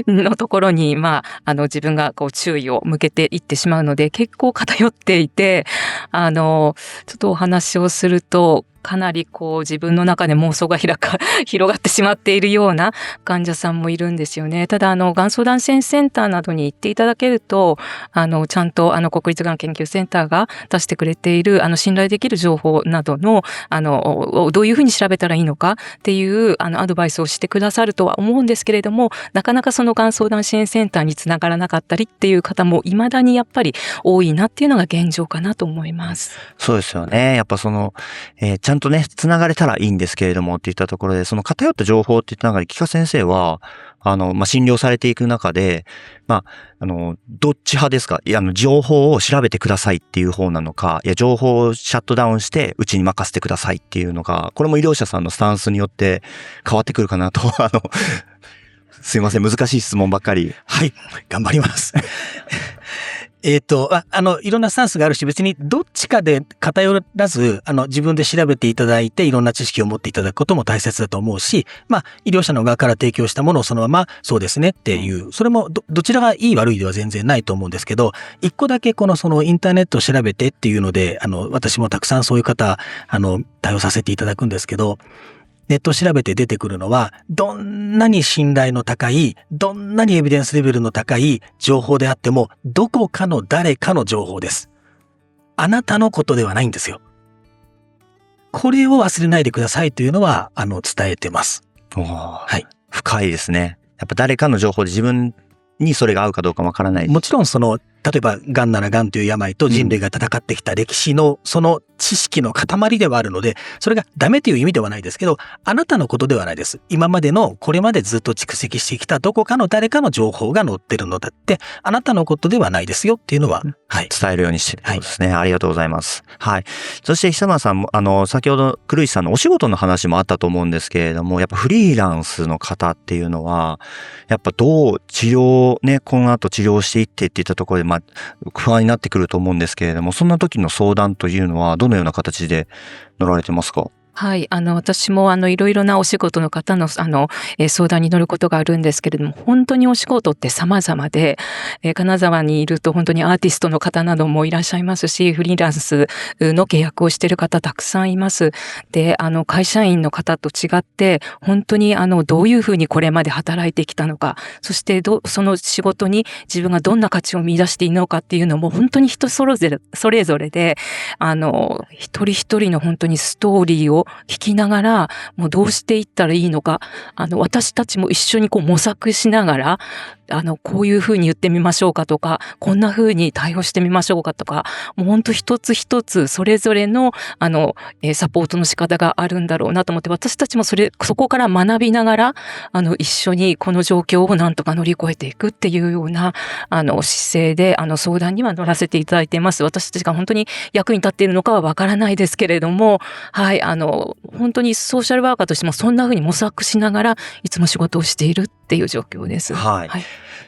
S2: のところに、自分が注意を向けていってしまうので、結構偏っていて、ちょっとお話をすると、かなり自分の中で妄想が広がってしまっているような患者さんもいるんですよね。ただがん相談支援センターなどに行っていただけると、ちゃんと国立がん研究センターが出してくれている信頼できる情報などのどういうふうに調べたらいいのかっていうアドバイスをしてくださるとは思うんですけれども、なかなかそのがん相談支援センターにつながらなかったりっていう方も未だにやっぱり多いなっていうのが現状かなと思います。
S3: そうですよね。やっぱちゃんとね、つながれたらいいんですけれどもっていったところで、その偏った情報って言った中で、北先生は、診療されていく中で、どっち派ですか？情報を調べてくださいっていう方なのか、情報をシャットダウンして、うちに任せてくださいっていうのが、これも医療者さんのスタンスによって変わってくるかなと、すいません、難しい質問ばっかり。
S6: はい、頑張ります。いろんなスタンスがあるし、別にどっちかで偏らず、自分で調べていただいて、いろんな知識を持っていただくことも大切だと思うし、医療者の側から提供したものをそのまま、そうですねっていう、それもどちらがいい悪いでは全然ないと思うんですけど、一個だけそのインターネットを調べてっていうので、私もたくさんそういう方、対応させていただくんですけど、ネットを調べて出てくるのは、どんなに信頼の高い、どんなにエビデンスレベルの高い情報であっても、どこかの誰かの情報です。あなたのことではないんですよ。これを忘れないでくださいというのは、伝えてます。
S3: はい。深いですね。やっぱ誰かの情報で自分にそれが合うかどうかわからない。
S6: もちろん例えば、癌なら癌という病と人類が戦ってきた歴史のその知識の塊ではあるので、それがダメという意味ではないですけど、あなたのことではないです。今までのこれまでずっと蓄積してきたどこかの誰かの情報が載ってるのだって、あなたのことではないですよっていうのは、はい。
S3: 伝えるようにしてることですね。ありがとうございます。はい。そして久村さんも、先ほど黒石さんのお仕事の話もあったと思うんですけれども、やっぱフリーランスの方っていうのは、やっぱどう治療ね、この後治療していってっていったところで、不安になってくると思うんですけれども、そんな時の相談というのはどのような形で乗られてますか？
S2: はい。私もいろいろなお仕事の方の相談に乗ることがあるんですけれども、本当にお仕事って様々で、金沢にいると本当にアーティストの方などもいらっしゃいますし、フリーランスの契約をしている方たくさんいます。で、会社員の方と違って、本当にどういうふうにこれまで働いてきたのか、そしてその仕事に自分がどんな価値を見出していいのかっていうのも本当に人それぞれで、一人一人の本当にストーリーを聞きながら、もうどうしていったらいいのか、私たちも一緒に模索しながら、こういうふうに言ってみましょうかとか、こんなふうに対応してみましょうかとか、もう本当一つ一つそれぞれの、サポートの仕方があるんだろうなと思って、私たちもそこから学びながら、一緒にこの状況をなんとか乗り越えていくっていうような、姿勢で、相談には乗らせていただいています。私たちが本当に役に立っているのかはわからないですけれども、はい、本当にソーシャルワーカーとしてもそんなふうに模索しながら、いつも仕事をしているっていう状況です。
S3: はい。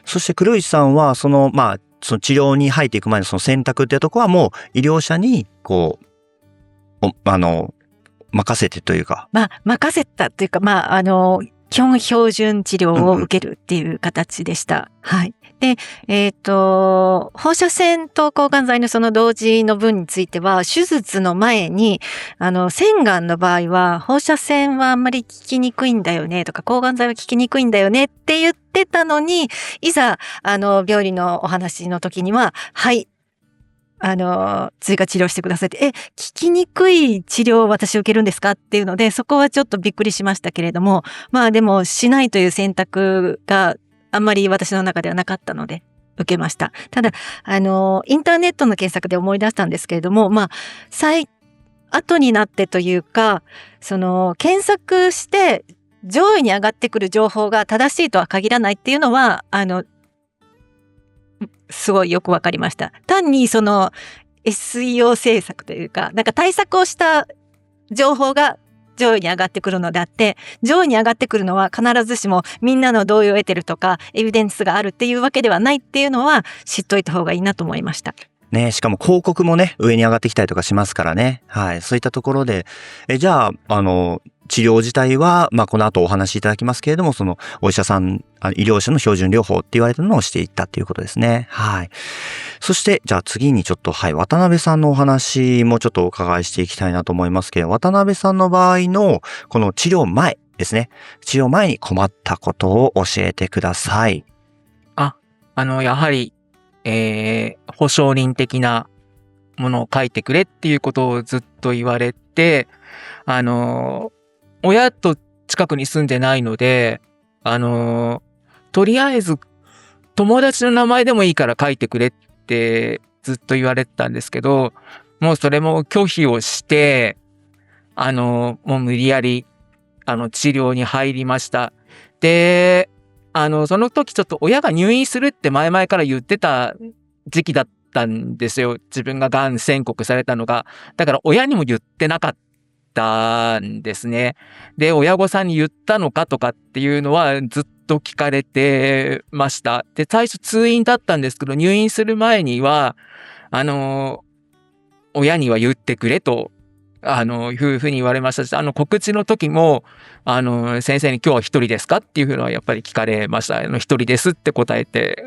S3: そして黒石さんは、その治療に入っていく前のその選択っていうところはもう医療者に、任せてというか。
S4: 任せたというか、基本標準治療を受けるっていう形でした。はい。で、放射線と抗がん剤のその同時の分については、手術の前に、腺がんの場合は、放射線はあんまり効きにくいんだよねとか、抗がん剤は効きにくいんだよねって言ってたのに、いざ、病理のお話の時には、はい、追加治療してくださいって、効きにくい治療を私受けるんですかっていうので、そこはちょっとびっくりしましたけれども、でもしないという選択があんまり私の中ではなかったので、受けました。ただ、インターネットの検索で思い出したんですけれども、後になってというか、検索して上位に上がってくる情報が正しいとは限らないっていうのは、すごいよくわかりました。単にSEO 政策というか、対策をした情報が上位に上がってくるのであって、上位に上がってくるのは必ずしもみんなの同意を得てるとか、エビデンスがあるっていうわけではないっていうのは知っといた方がいいなと思いました。
S3: ね、しかも広告もね、上に上がってきたりとかしますからね。はい。そういったところで、じゃあ、治療自体は、この後お話しいただきますけれども、そのお医者さん、医療者の標準療法って言われたのをしていったっていうことですね。はい。そして、じゃあ次にちょっと、はい、渡辺さんのお話もちょっとお伺いしていきたいなと思いますけど、渡辺さんの場合の、この治療前ですね。治療前に困ったことを教えてください。
S5: やはり、保証人的なものを書いてくれっていうことをずっと言われて、親と近くに住んでないので、とりあえず友達の名前でもいいから書いてくれってずっと言われてたんですけど、もうそれも拒否をして、もう無理やり、治療に入りました。で、その時ちょっと親が入院するって前々から言ってた時期だったんですよ。自分ががん宣告されたのが。だから親にも言ってなかったんですね。で、親御さんに言ったのかとかっていうのはずっと聞かれてました。で、最初通院だったんですけど、入院する前には、親には言ってくれと、いうふうに言われましたし、告知の時も、先生に今日は一人ですかっていうふうのはやっぱり聞かれました。一人ですって答えて、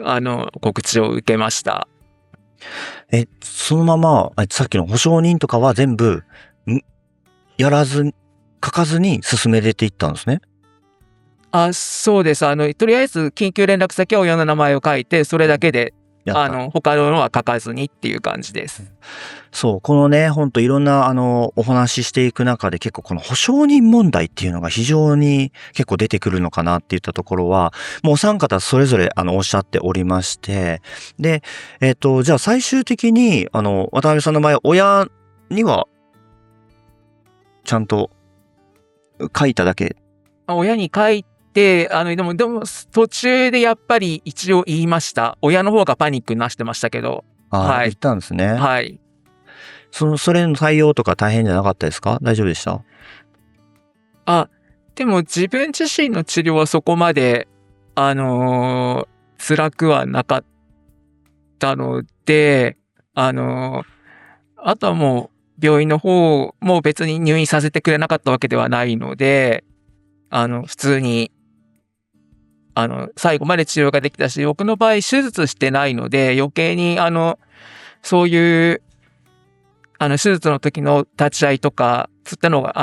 S5: 告知を受けました。
S3: そのまま、さっきの保証人とかは全部、書かずに進めれていったんですね。
S5: そうです。とりあえず緊急連絡先は親の名前を書いて、それだけで、他のは書かずにっていう感じです。
S3: そう、このね、ほんといろんな、お話ししていく中で結構この保証人問題っていうのが非常に結構出てくるのかなっていったところは、もうお三方それぞれ、おっしゃっておりまして、で、じゃあ最終的に、渡辺さんの場合、親には、ちゃんと書いただけ。
S5: 親に書いて、でも途中でやっぱり一応言いました。親の方がパニックになしてましたけど。はい。
S3: 言ったんですね。
S5: はい。
S3: それの対応とか大変じゃなかったですか？大丈夫でした？
S5: でも自分自身の治療はそこまで、辛くはなかったので、あとはもう病院の方も別に入院させてくれなかったわけではないので、普通に、最後まで治療ができたし、僕の場合手術してないので、余計に、そういう、手術の時の立ち会いとか、つったのが、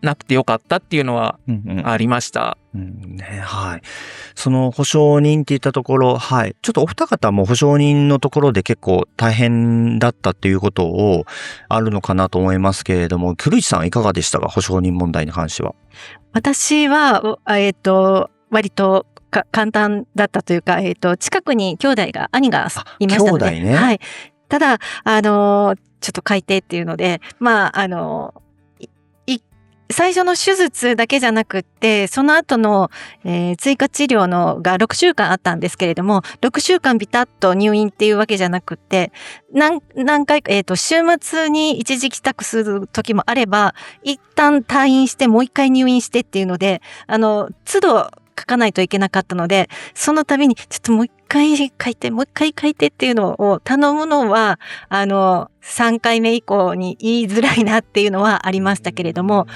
S5: なくてよかったっていうのはありました。
S3: はい。その保証人っていったところ、はい。ちょっとお二方も保証人のところで結構大変だったっていうことをあるのかなと思いますけれども、古市さんいかがでしたか、保証人問題に関しては。
S4: 私は、割と簡単だったというか、近くに兄がいましたので、
S3: 兄弟ね。
S4: はい。ただ、ちょっと改定っていうので、最初の手術だけじゃなくって、その後の、追加治療のが6週間あったんですけれども、6週間ビタッと入院っていうわけじゃなくって、何回か、週末に一時帰宅する時もあれば、一旦退院してもう一回入院してっていうので、都度書かないといけなかったので、その度にちょっともう一回書いてっていうのを頼むのは、3回目以降に言いづらいなっていうのはありましたけれども、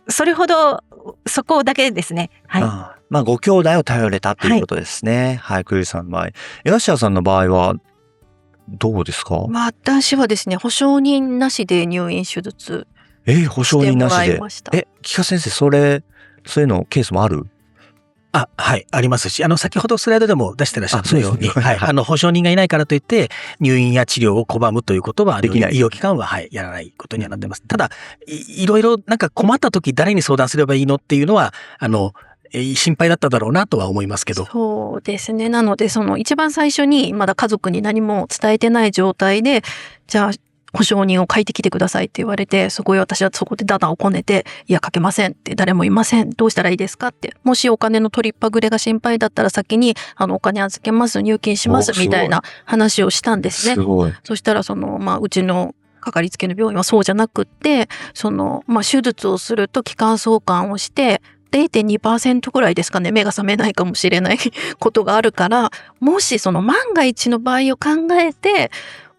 S4: それほど、そこだけですね。はい。
S3: ご兄弟を頼れたっていうことですね。はい、クリスさんの場合。江頭さんの場合は、どうですか？
S1: 私はですね、保証人なしで入院手術
S3: 保証人なしで。木賀先生、そういうのケースもある？
S6: はい、ありますし、先ほどスライドでも出してらっしゃったように、
S3: はい、
S6: 保証人がいないからといって、入院や治療を拒むということは、できない。医療機関は、やらないことにはなってます。ただ、いろいろなんか困った時誰に相談すればいいのっていうのは、心配だっただろうなとは思いますけど。
S1: そうですね。なので、一番最初に、まだ家族に何も伝えてない状態で、じゃあ、保証人を書いてきてくださいって言われて、私はそこでダダをこねて、いや書けませんって、誰もいません、どうしたらいいですかって、もしお金の取りっぱぐれが心配だったら先にお金預けます、入金しますみたいな話をしたんですね。
S3: すごい。
S1: そしたらうちのかかりつけの病院はそうじゃなくって、手術をすると気管相関をして、0.2% ぐらいですかね、目が覚めないかもしれないことがあるから、もし万が一の場合を考えて、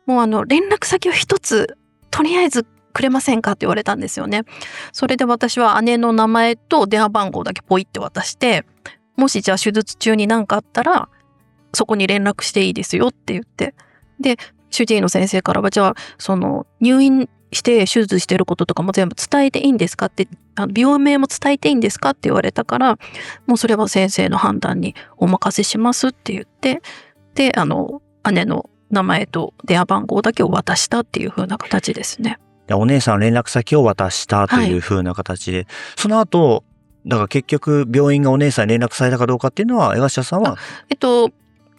S1: もう連絡先を一つとりあえずくれませんかって言われたんですよね。それで私は姉の名前と電話番号だけポイって渡して、もしじゃあ手術中に何かあったらそこに連絡していいですよって言って、で主治医の先生からは、じゃあ入院して手術してることとかも全部伝えていいんですかって、病名も伝えていいんですかって言われたから、もうそれは先生の判断にお任せしますって言って、で姉の名前と電話番号だけを渡したっていう風な形ですね。
S3: お姉さん連絡先を渡したという風な形で、その後、だから結局病院がお姉さんに連絡されたかどうかっていうのは、江頭さんは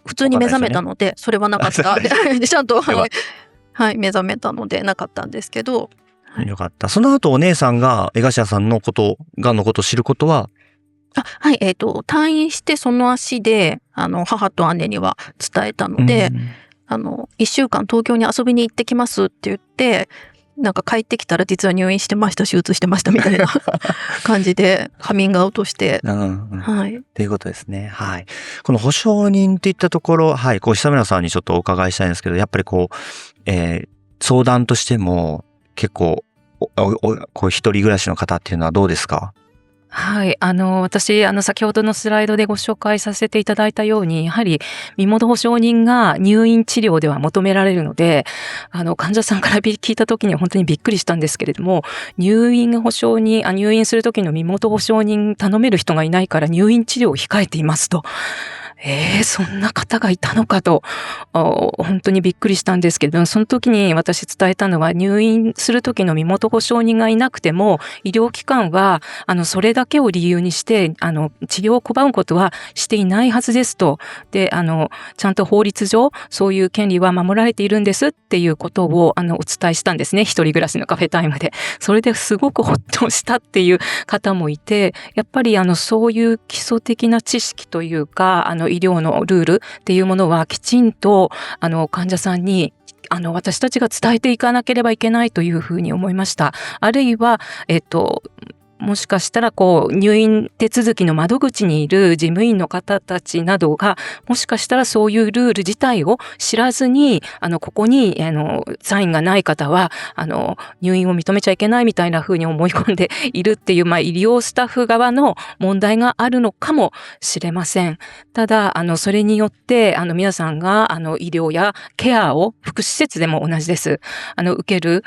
S1: 普通に目覚めたので、それはなかった。ちゃんと、はい、目覚めたのでなかったんですけど。
S3: よかった。その後お姉さんが江頭さんのことを知ることは、
S1: はい、退院してその足で、母と姉には伝えたので、1週間東京に遊びに行ってきますって言って、なんか帰ってきたら実は入院してました、手術してましたみたいな感じでカミングアウトして。はい。
S3: っていうことですね。はい。この保証人っていったところ、はい、久村さんにちょっとお伺いしたいんですけど、やっぱり相談としても結構、一人暮らしの方っていうのはどうですか？
S2: はい。私、先ほどのスライドでご紹介させていただいたように、やはり、身元保証人が入院治療では求められるので、患者さんから聞いた時には本当にびっくりしたんですけれども、入院する時の身元保証人頼める人がいないから入院治療を控えていますと。そんな方がいたのかと、本当にびっくりしたんですけど、その時に私伝えたのは、入院する時の身元保証人がいなくても、医療機関は、それだけを理由にして、治療を拒むことはしていないはずですと。で、ちゃんと法律上、そういう権利は守られているんですっていうことを、お伝えしたんですね。一人暮らしのカフェタイムで。それですごくほっとしたっていう方もいて、やっぱりそういう基礎的な知識というか、医療のルールっていうものはきちんと患者さんに私たちが伝えていかなければいけないというふうに思いました。あるいはもしかしたら入院手続きの窓口にいる事務員の方たちなどがもしかしたらそういうルール自体を知らずにここにサインがない方は入院を認めちゃいけないみたいな風に思い込んでいるっていう、医療スタッフ側の問題があるのかもしれません。ただそれによって皆さんが医療やケアを福祉施設でも同じです受ける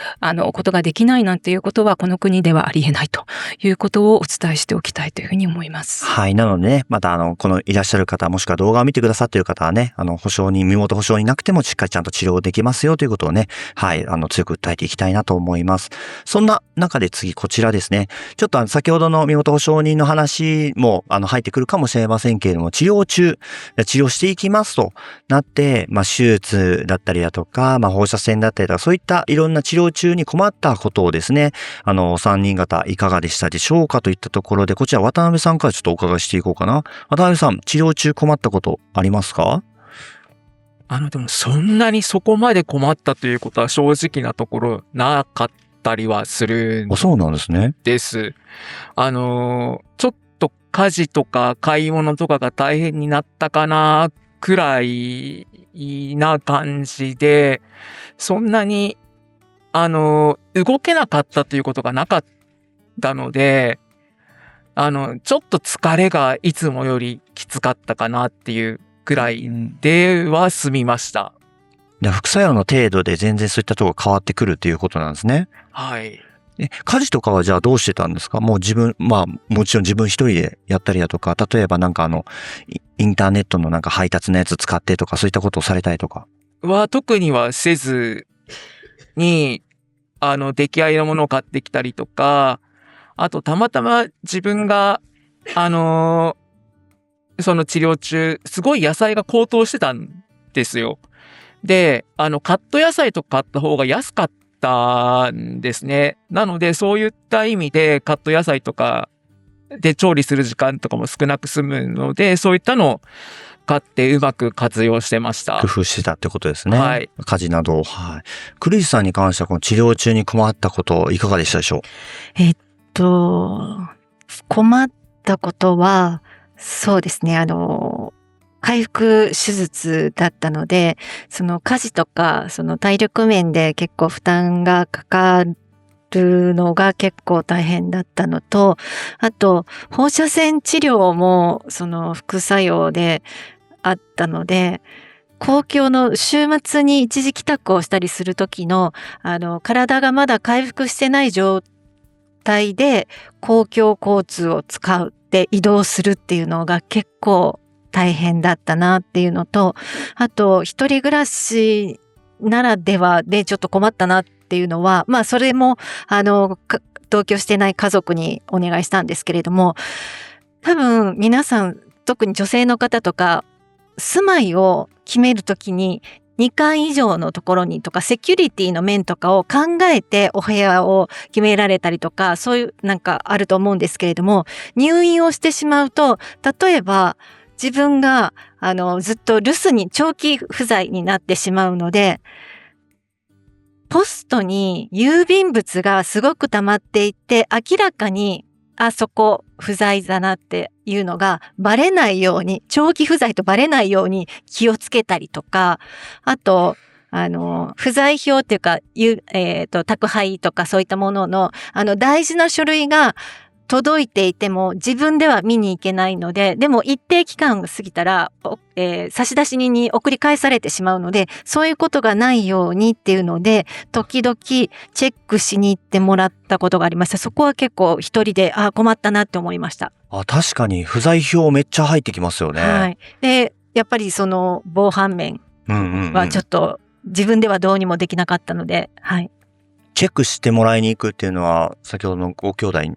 S2: ことができないなんていうことはこの国ではありえないということをお伝えしておきたいというふうに思います。
S3: はい。なのでね、またこのいらっしゃる方、もしくは動画を見てくださっている方はね、身元保証になくてもしっかりちゃんと治療できますよということをね、はい、強く訴えていきたいなと思います。そんな中で次こちらですね。ちょっと先ほどの身元保証人の話も入ってくるかもしれませんけれども、治療していきますとなって、手術だったりだとか、放射線だったりとか、そういったいろんな治療中に困ったことをですね、3人方いかがでしたでしょうかといったところで、こちら渡辺さんからちょっとお伺いしていこうかな。渡辺さん、治療中困ったことありますか？
S5: でもそんなにそこまで困ったということは正直なところなかったりはするん
S3: そうなんですね。
S5: です。ちょっと家事とか買い物とかが大変になったかなくらいな感じで、そんなに動けなかったということがなかったので、ちょっと疲れがいつもよりきつかったかなっていうくらいでは済みました。
S3: 副作用の程度で全然そういったところが変わってくるっていうことなんですね。
S5: はい。
S3: 家事とかはじゃあどうしてたんですか？もうもちろん自分一人でやったりだとか、例えばインターネットの配達のやつ使ってとか、そういったことをされたりとか。
S5: 特にはせずに、出来合いのものを買ってきたりとか、あとたまたま自分が、その治療中、すごい野菜が高騰してたんですよ。で、カット野菜とか買った方が安かったんですね。なので、そういった意味でカット野菜とかで調理する時間とかも少なく済むので、そういったのを買ってうまく活用してました。
S3: 工夫してたってことですね。
S5: はい。
S3: 家事など。はい。クリスさんに関してはこの治療中に困ったこといかがでしたでしょう？
S4: 困ったことは、そうですね、回復手術だったので、その家事とか、その体力面で結構負担がかかるのが結構大変だったのと、あと、放射線治療もその副作用であったので、公共の週末に一時帰宅をしたりする時の、体がまだ回復してない状態で公共交通を使って移動するっていうのが結構大変だったなっていうのと、あと一人暮らしならではでちょっと困ったなっていうのは、それも同居してない家族にお願いしたんですけれども、多分皆さん特に女性の方とか住まいを決めるときに2階以上のところにとかセキュリティの面とかを考えてお部屋を決められたりとか、そういうあると思うんですけれども、入院をしてしまうと、例えば自分がずっと留守に長期不在になってしまうので、ポストに郵便物がすごく溜まっていて、明らかにそこ不在だなっていうのがバレないように、長期不在とバレないように気をつけたりとか、あと不在票っていうか、宅配とかそういったものの大事な書類が届いていても自分では見に行けないので、でも一定期間が過ぎたら、差出人に送り返されてしまうので、そういうことがないようにっていうので、時々チェックしに行ってもらったことがありました。そこは結構一人で困ったなって思いました。
S3: 確かに不在票めっちゃ入ってきますよね。
S4: はい。で、やっぱりその防犯面はちょっと自分ではどうにもできなかったので、はい。
S3: チェックしてもらいに行くっていうのは、先ほどのご兄弟に。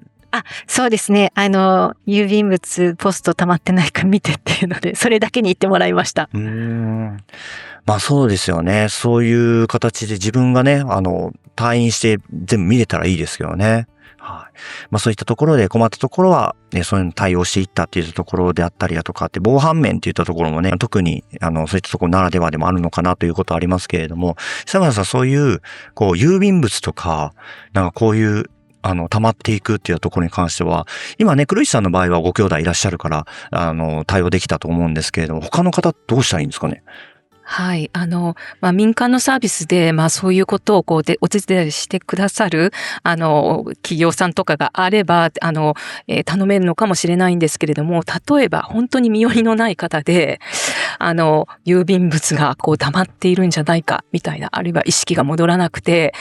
S4: そうですね。郵便物、ポスト溜まってないか見てっていうので、それだけに言ってもらいました。
S3: そうですよね。そういう形で自分がね、退院して全部見れたらいいですけどね。はい。そういったところで困ったところは、そういうの対応していったっていうところであったりだとかって、防犯面っていったところもね、特に、そういったところならではでもあるのかなということはありますけれども、久村さん、そういう、郵便物とか、こういう、溜まっていくっていうところに関しては、今ね、黒石さんの場合はご兄弟いらっしゃるから、対応できたと思うんですけれども、他の方どうしたらいいんですかね？
S2: はい。民間のサービスで、そういうことをお手伝いしてくださる、企業さんとかがあれば、頼めるのかもしれないんですけれども、例えば本当に身寄りのない方で、郵便物が溜まっているんじゃないか、みたいな、あるいは意識が戻らなくて、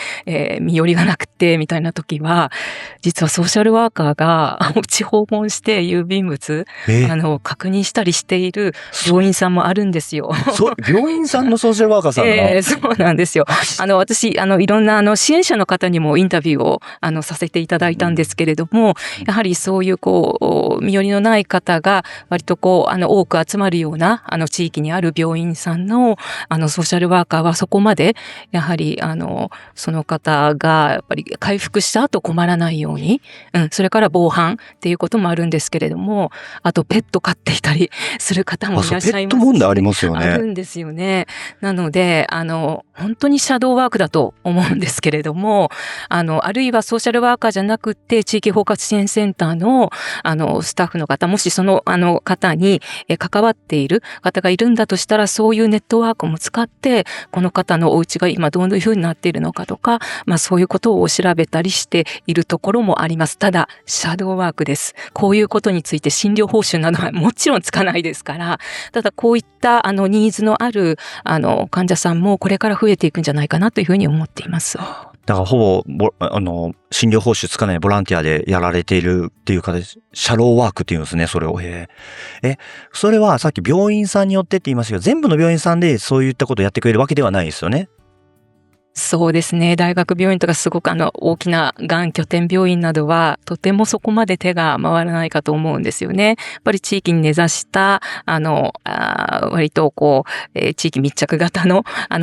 S2: 身寄りがなくて、みたいな時は、実はソーシャルワーカーが、お家訪問して郵便物、確認したりしている病院さんもあるんですよ。
S3: 病院さんのソーシャルワーカーさんが、
S2: そうなんですよ。私、いろんな支援者の方にもインタビューを、させていただいたんですけれども、やはりそういう身寄りのない方が割と多く集まるような、地域にある病院さんの、ソーシャルワーカーはそこまで、やはり、その方が、やっぱり回復した後困らないように、それから防犯っていうこともあるんですけれども、あとペット飼っていたりする方もいらっしゃいますし。
S3: ペット問題ありますよね。
S2: あるんですよね。なので、本当にシャドーワークだと思うんですけれども、あるいはソーシャルワーカーじゃなくて、地域包括支援センターの、スタッフの方、もしその、方に関わっている方がいるんだとしたら、そういうネットワークも使って、この方のお家が今どういうふうになっているのかとか、そういうことを調べたりしているところもあります。ただ、シャドーワークです。こういうことについて診療報酬などはもちろんつかないですから、ただこういったニーズのある患者さんもこれから増えていくんじゃないかなというふうに思っています。
S3: だからほぼ診療報酬つかないボランティアでやられているっていう形、シャローワークっていうんですね、それを。それはさっき病院さんによってって言いましたけど、全部の病院さんでそういったことをやってくれるわけではないですよね。
S2: そうですね。大学病院とかすごく大きながん拠点病院などは、とてもそこまで手が回らないかと思うんですよね。やっぱり地域に根ざした、割と地域密着型の、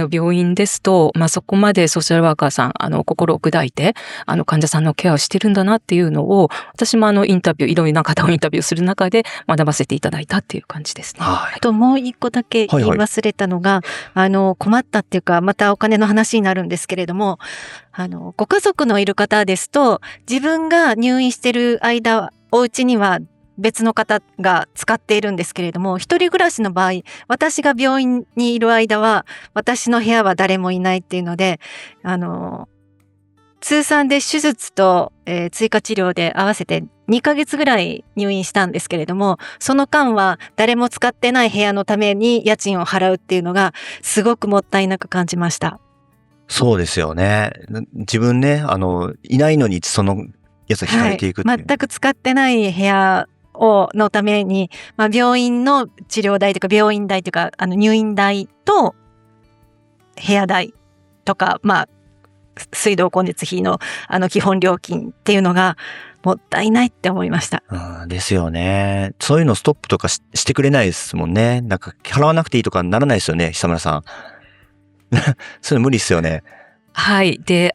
S2: 病院ですと、そこまでソーシャルワーカーさん、心を砕いて、患者さんのケアをしてるんだなっていうのを、私もインタビュー、いろいろな方をインタビューする中で学ばせていただいたっていう感じですね。
S4: あともう一個だけ言い忘れたのが、困ったっていうか、またお金の話になるんですけれども、ご家族のいる方ですと、自分が入院してる間、お家には別の方が使っているんですけれども、一人暮らしの場合、私が病院にいる間は、私の部屋は誰もいないっていうので、通算で手術と、追加治療で合わせて2ヶ月ぐらい入院したんですけれども、その間は誰も使ってない部屋のために家賃を払うっていうのがすごくもったいなく感じました。
S3: そうですよね。自分ね、いないのにそのやつが引かれていくっていう、
S4: 全く使ってない部屋のために、病院の治療代とか病院代とか、入院代と部屋代とか、水道光熱費の基本料金っていうのがもったいないって思いました。
S3: ですよね。そういうのストップとかしてくれないですもんね。なんか払わなくていいとかならないですよね、久村さん。それ無理ですよね。
S2: はい。で、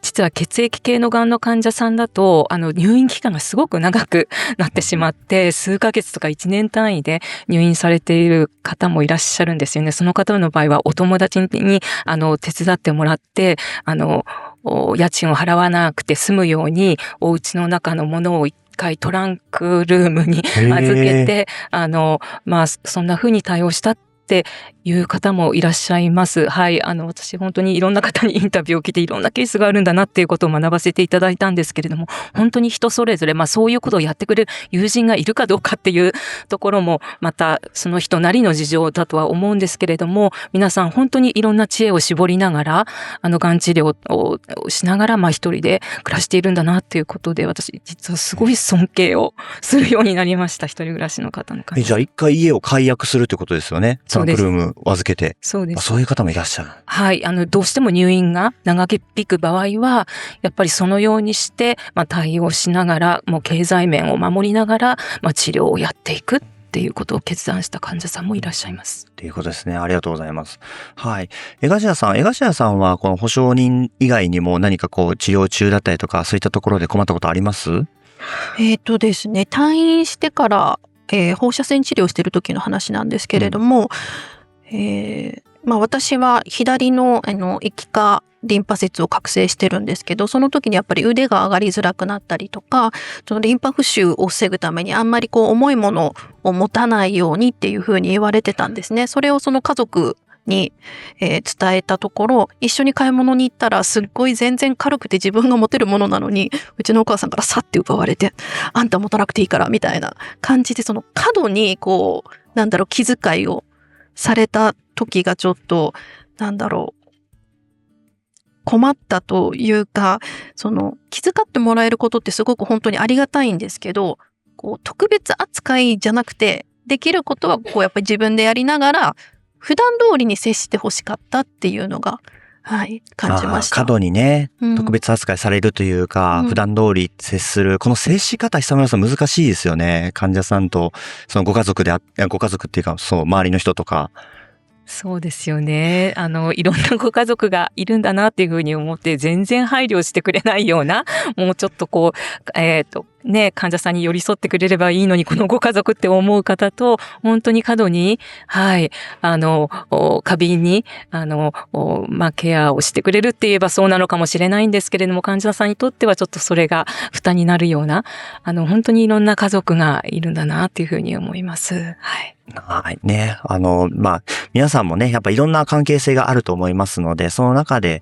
S2: 実は血液系のがんの患者さんだと、入院期間がすごく長くなってしまって、数ヶ月とか1年単位で入院されている方もいらっしゃるんですよね。その方の場合は、お友達に、手伝ってもらって、家賃を払わなくて済むように、お家の中のものを一回トランクルームに預けて、そんな風に対応したっていう方もいらっしゃいます。はい。私本当にいろんな方にインタビューを聞いていろんなケースがあるんだなっていうことを学ばせていただいたんですけれども、本当に人それぞれ、そういうことをやってくれる友人がいるかどうかっていうところも、またその人なりの事情だとは思うんですけれども、皆さん本当にいろんな知恵を絞りながら、がん治療をしながら、一人で暮らしているんだなっていうことで、私実はすごい尊敬をするようになりました。一人暮らしの方の方。
S3: じゃあ一回家を解約するってことですよね。トランクルーム預けて。
S2: そうです。
S3: そういう方もいらっしゃる。
S2: はい。どうしても入院が長引く場合は、やっぱりそのようにして、対応しながら、もう経済面を守りながら、治療をやっていくっていうことを決断した患者さんもいらっしゃいます。
S3: ということですね。ありがとうございます。はい。江頭さんはこの保証人以外にも何か治療中だったりとか、そういったところで困ったことあります？
S1: ですね、退院してから、放射線治療してる時の話なんですけれども、私は左の液化リンパ節を覚醒してるんですけど、その時にやっぱり腕が上がりづらくなったりとか、そのリンパ浮腫を防ぐためにあんまり重いものを持たないようにっていうふうに言われてたんですね。それをその家族に、伝えたところ、一緒に買い物に行ったらすっごい全然軽くて自分が持てるものなのに、うちのお母さんからさって奪われて、あんた持たなくていいからみたいな感じで、その過度に気遣いをされた時がちょっと困ったというか、気遣ってもらえることってすごく本当にありがたいんですけど、特別扱いじゃなくて、できることはやっぱり自分でやりながら、普段通りに接してほしかったっていうのが、感じました。
S3: 過度にね、
S1: うん
S3: 特別扱いされるというか、
S1: うん
S3: 普段通り接する、この接し方、久村さん難しいですよね。患者さんと、そのご家族っていうか、そう、周りの人とか。
S2: そうですよね。いろんなご家族がいるんだなっていうふうに思って、全然配慮してくれないような、もうちょっと患者さんに寄り添ってくれればいいのに、このご家族って思う方と、本当に過度に、過敏に、ケアをしてくれるって言えばそうなのかもしれないんですけれども、患者さんにとってはちょっとそれが負担になるような、本当にいろんな家族がいるんだなっていうふうに思います。はい。
S3: はい。ね。皆さんもね、やっぱいろんな関係性があると思いますので、その中で、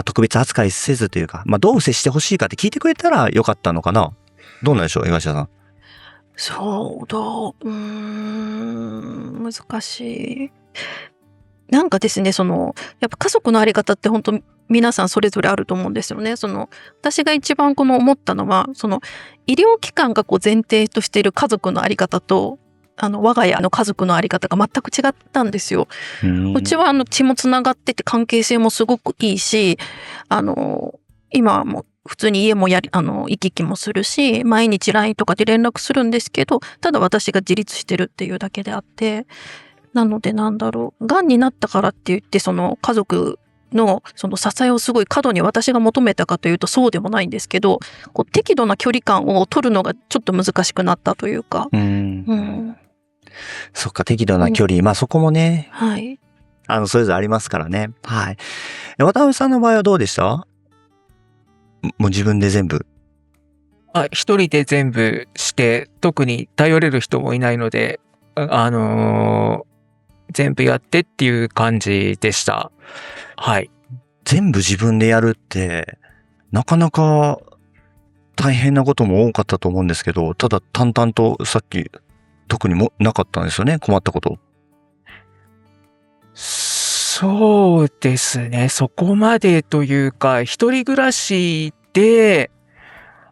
S3: 特別扱いせずというか、どう接してほしいかって聞いてくれたらよかったのかな。どうなんでしょう、東田さん。
S1: 難しい。なんかですね、やっぱ家族のあり方って本当皆さんそれぞれあると思うんですよね。私が一番思ったのは、医療機関が前提としている家族のあり方と、我が家の家族のあり方が全く違ったんですよ。うちは血もつながってて関係性もすごくいいし、今はもう普通に家も行き来もするし、毎日 LINE とかで連絡するんですけど、ただ私が自立してるっていうだけであって、なので癌になったからって言って、家族の支えをすごい過度に私が求めたかというとそうでもないんですけど、適度な距離感を取るのがちょっと難しくなったというか。
S3: そっか、適度な距離。そこもね、
S1: はい。
S3: それぞれありますからね。はい。渡辺さんの場合はどうでした？もう自分で全部。
S5: 一人で全部して、特に頼れる人もいないので、全部やってっていう感じでした。はい。
S3: 全部自分でやるって、なかなか大変なことも多かったと思うんですけど、ただ淡々とさっき特にもなかったんですよね、困ったこと。
S5: そうですね。そこまでというか、一人暮らしで、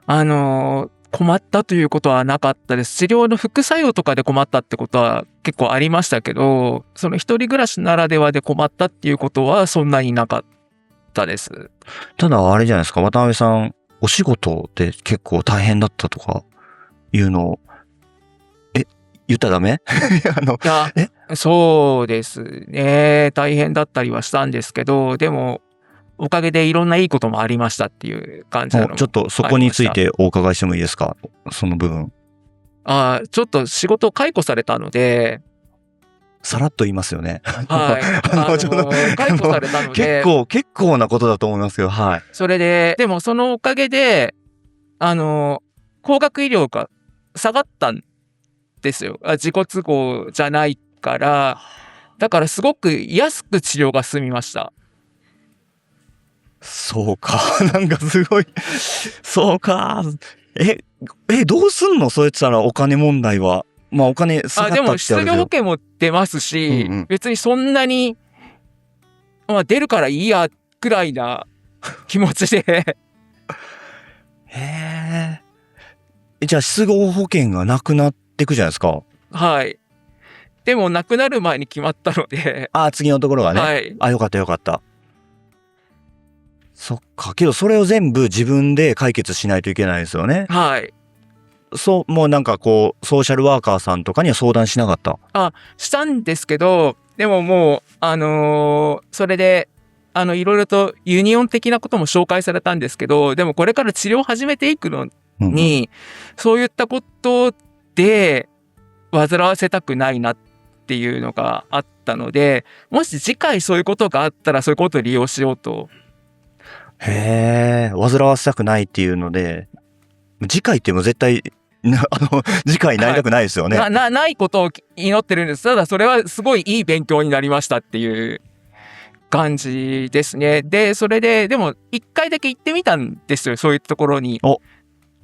S5: 困ったということはなかったです。治療の副作用とかで困ったってことは結構ありましたけど、その一人暮らしならではで困ったっていうことはそんなになかったです。
S3: ただあれじゃないですか、渡辺さん、お仕事で結構大変だったとかいうのを、言ったらダメ？
S5: いや、そうですね。大変だったりはしたんですけど、でも、おかげでいろんないいこともありましたっていう感じなのも。
S3: ちょっとそこについてお伺いしてもいいですか？その部分。
S5: ちょっと仕事を解雇されたので。
S3: さらっと言いますよね。
S5: はい。解雇されたので。
S3: 結構なことだと思いますけど、はい。
S5: それで、でもそのおかげで、高額医療が下がったんですよ。自己都合じゃないから。だからすごく安く治療が済みました。
S3: そうか。なんかすごい。そうか。どうすんの？そうやってたらお金問題は。お金下がったって
S5: でも失業保険も出ますし、別にそんなに、出るからいいや、くらいな気持ちで。
S3: じゃあ失業保険がなくなっていくじゃないですか。
S5: はい。でもなくなる前に決まったので。
S3: 次のところがね。
S5: はい。
S3: よかったよかった。そっか。けどそれを全部自分で解決しないといけないですよね。
S5: はい。
S3: もうソーシャルワーカーさんとかには相談しなかった？
S5: したんですけど、でももう、それで、いろいろとユニオン的なことも紹介されたんですけど、でもこれから治療を始めていくのに、そういったことで煩わせたくないなっていうのがあっったので、もし次回そういうことがあったらそういうことを利用しようと。
S3: へえ、煩わせたくないっていうので、次回っても絶対、次回なりたくないですよね。
S5: ないことを祈ってるんです。ただそれはすごいいい勉強になりましたっていう感じですね。で、それで、でも一回だけ行ってみたんですよ。そういうところに。
S3: 行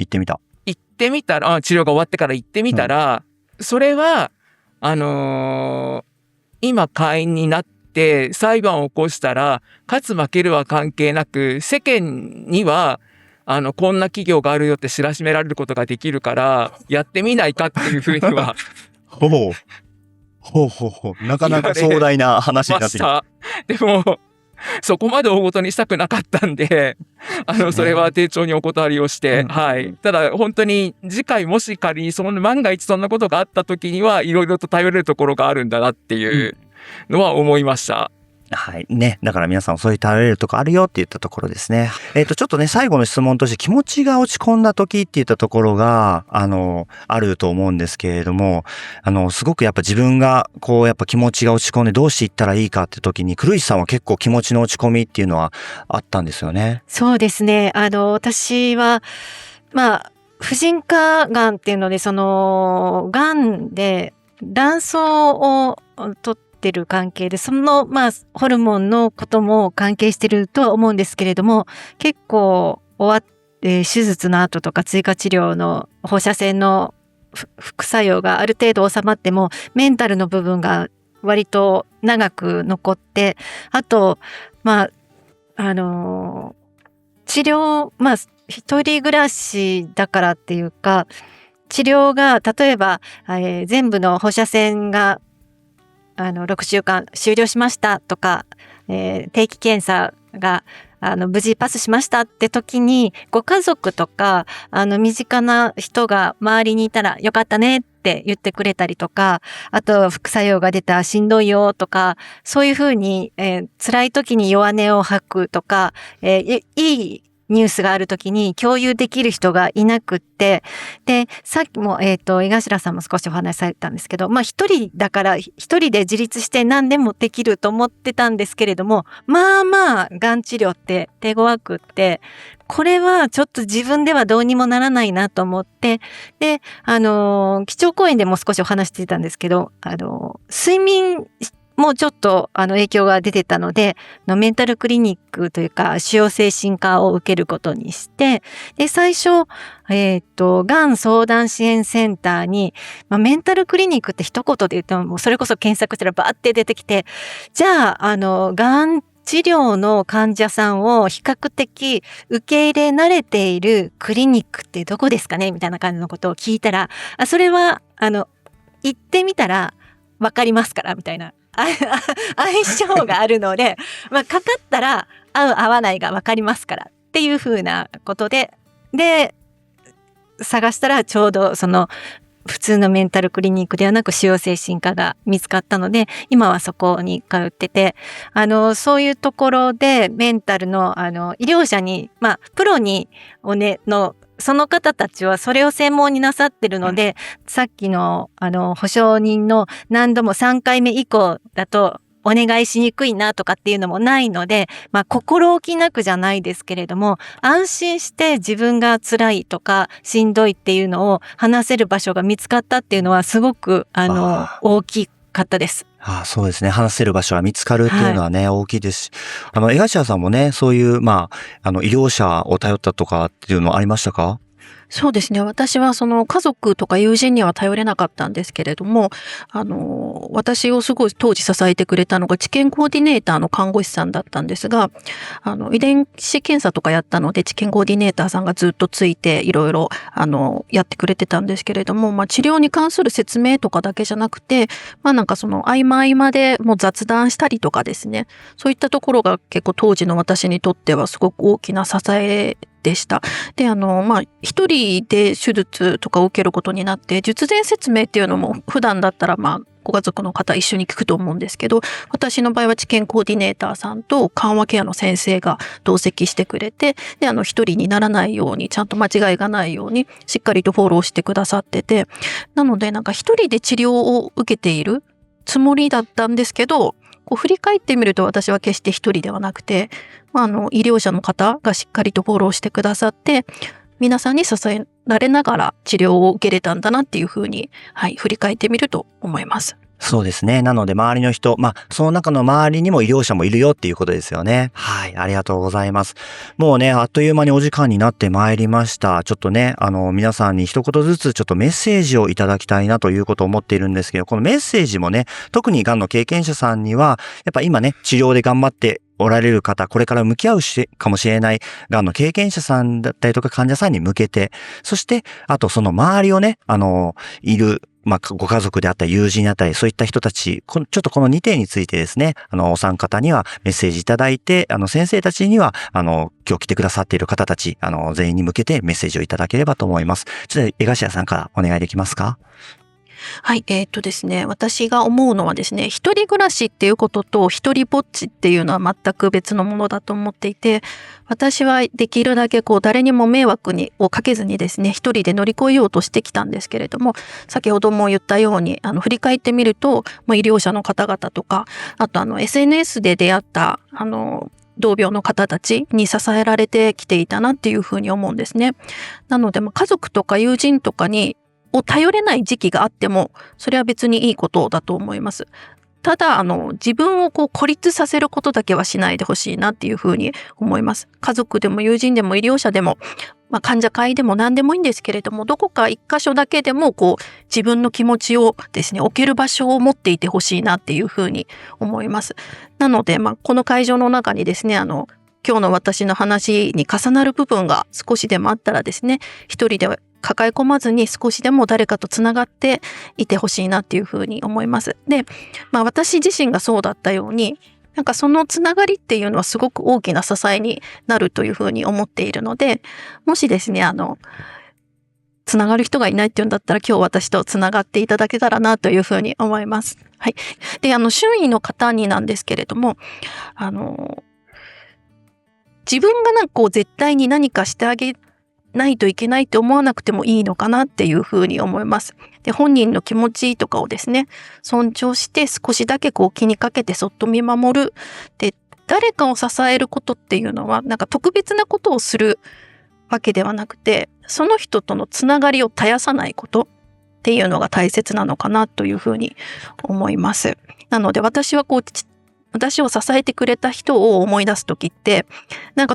S3: ってみた。
S5: 行ってみたら、治療が終わってから行ってみたら、それは、今会員になって裁判を起こしたら、勝つ負けるは関係なく、世間には、こんな企業があるよって知らしめられることができるから、やってみないかっていうふうには
S3: ほう。なかなか壮大な話になってきた。
S5: でも、そこまで大ごとにしたくなかったんで、それは丁重にお断りをして、はい。ただ、本当に次回もし仮に万が一そんなことがあった時には、いろいろと頼れるところがあるんだなっていうのは思いました。
S3: はい。ね。だから皆さんそういう頼れるとこあるよって言ったところですね。ちょっとね、最後の質問として気持ちが落ち込んだ時って言ったところが、あると思うんですけれども、すごくやっぱ自分が、やっぱ気持ちが落ち込んでどうしていったらいいかって時に、黒石さんは結構気持ちの落ち込みっていうのはあったんですよね。
S4: そうですね。私は、婦人科がんっていうので、がんで卵巣を取ってる関係で、ホルモンのことも関係してるとは思うんですけれども、結構終わって、手術の後とか追加治療の放射線の副作用がある程度収まっても、メンタルの部分が割と長く残って、あと、治療、一人暮らしだからっていうか、治療が、例えば、全部の放射線が、6週間終了しましたとか、定期検査が、無事パスしましたって時に、ご家族とか、身近な人が周りにいたらよかったねって言ってくれたりとか、あと副作用が出たしんどいよとか、そういうふうに、辛い時に弱音を吐くとか、いいニュースがあるときに共有できる人がいなくって、で、さっきも、井頭さんも少しお話しされたんですけど、一人だから、一人で自立して何でもできると思ってたんですけれども、がん治療って手強くって、これはちょっと自分ではどうにもならないなと思って、で、基調講演でも少しお話してたんですけど、睡眠、もうちょっと影響が出てたので、メンタルクリニックというか主要精神科を受けることにして、で、最初、がん相談支援センターに、メンタルクリニックって一言で言っても、それこそ検索したらバーって出てきて、じゃあ、がん治療の患者さんを比較的受け入れ慣れているクリニックってどこですかねみたいな感じのことを聞いたら、それは、行ってみたらわかりますから、みたいな。相性があるので、かかったら合う合わないが分かりますからっていう風なことで、探したらちょうど普通のメンタルクリニックではなく主要精神科が見つかったので、今はそこに通ってて、そういうところでメンタルの医療者に、プロにその方たちはそれを専門になさってるので、さっきの保証人の何度も3回目以降だとお願いしにくいなとかっていうのもないので、心置きなくじゃないですけれども、安心して自分が辛いとかしんどいっていうのを話せる場所が見つかったっていうのはすごく大きかったです。
S3: そうですね。話せる場所が見つかるっていうのはね、大きいですし、江頭さんもね、そういう、医療者を頼ったとかっていうのありましたか？
S1: そうですね。私は家族とか友人には頼れなかったんですけれども、私をすごい当時支えてくれたのが治験コーディネーターの看護師さんだったんですが、遺伝子検査とかやったので治験コーディネーターさんがずっとついていろいろやってくれてたんですけれども、治療に関する説明とかだけじゃなくて、合間合間でもう雑談したりとかですね、そういったところが結構当時の私にとってはすごく大きな支えでした。で、一人で手術とかを受けることになって、術前説明っていうのも普段だったらご家族の方一緒に聞くと思うんですけど、私の場合は治験コーディネーターさんと緩和ケアの先生が同席してくれて、で、一人にならないように、ちゃんと間違いがないように、しっかりとフォローしてくださってて、なので一人で治療を受けているつもりだったんですけど、こう振り返ってみると私は決して一人ではなくて、医療者の方がしっかりとフォローしてくださって、皆さんに支えられながら治療を受けれたんだなっていうふうに、振り返ってみると思います。
S3: そうですね。なので周りの人、その中の周りにも医療者もいるよっていうことですよね。はい、ありがとうございます。もうね、あっという間にお時間になってまいりました。ちょっとね、皆さんに一言ずつちょっとメッセージをいただきたいなということを思っているんですけど、このメッセージもね、特にがんの経験者さんには、やっぱ今ね、治療で頑張っておられる方、これから向き合うかもしれないがんの経験者さんだったりとか患者さんに向けて、そして、あとその周りをね、いる、ご家族であったり友人であったり、そういった人たち、ちょっとこの2点についてですね、お三方にはメッセージいただいて、先生たちには、今日来てくださっている方たち、全員に向けてメッセージをいただければと思います。ちょっと江頭さんからお願いできますか？
S1: はい、ですね、私が思うのはですね、一人暮らしっていうことと一人ぼっちっていうのは全く別のものだと思っていて、私はできるだけ誰にも迷惑をかけずにですね、一人で乗り越えようとしてきたんですけれども、先ほども言ったように、振り返ってみると、医療者の方々とか、あとSNS で出会った、同病の方たちに支えられてきていたなっていうふうに思うんですね。なので、家族とか友人とかを頼れない時期があっても、それは別にいいことだと思います。ただ、自分を孤立させることだけはしないでほしいなっていうふうに思います。家族でも友人でも医療者でも、患者会でも何でもいいんですけれども、どこか一箇所だけでも自分の気持ちをですね、置ける場所を持っていてほしいなっていうふうに思います。なので、この会場の中にですね、今日の私の話に重なる部分が少しでもあったらですね、一人で抱え込まずに少しでも誰かとつながっていてほしいなっていうふうに思います。で、私自身がそうだったように、そのつながりっていうのはすごく大きな支えになるというふうに思っているので、もしですね、つながる人がいないっていうんだったら今日私とつながっていただけたらなというふうに思います。はい。で、周囲の方になんですけれども、自分が絶対に何かしてあげないといけないって思わなくてもいいのかなっていうふうに思います。で、本人の気持ちとかをですね、尊重して少しだけ気にかけてそっと見守る。で、誰かを支えることっていうのは特別なことをするわけではなくて、その人とのつながりを絶やさないことっていうのが大切なのかなというふうに思います。なので私は私を支えてくれた人を思い出すときって、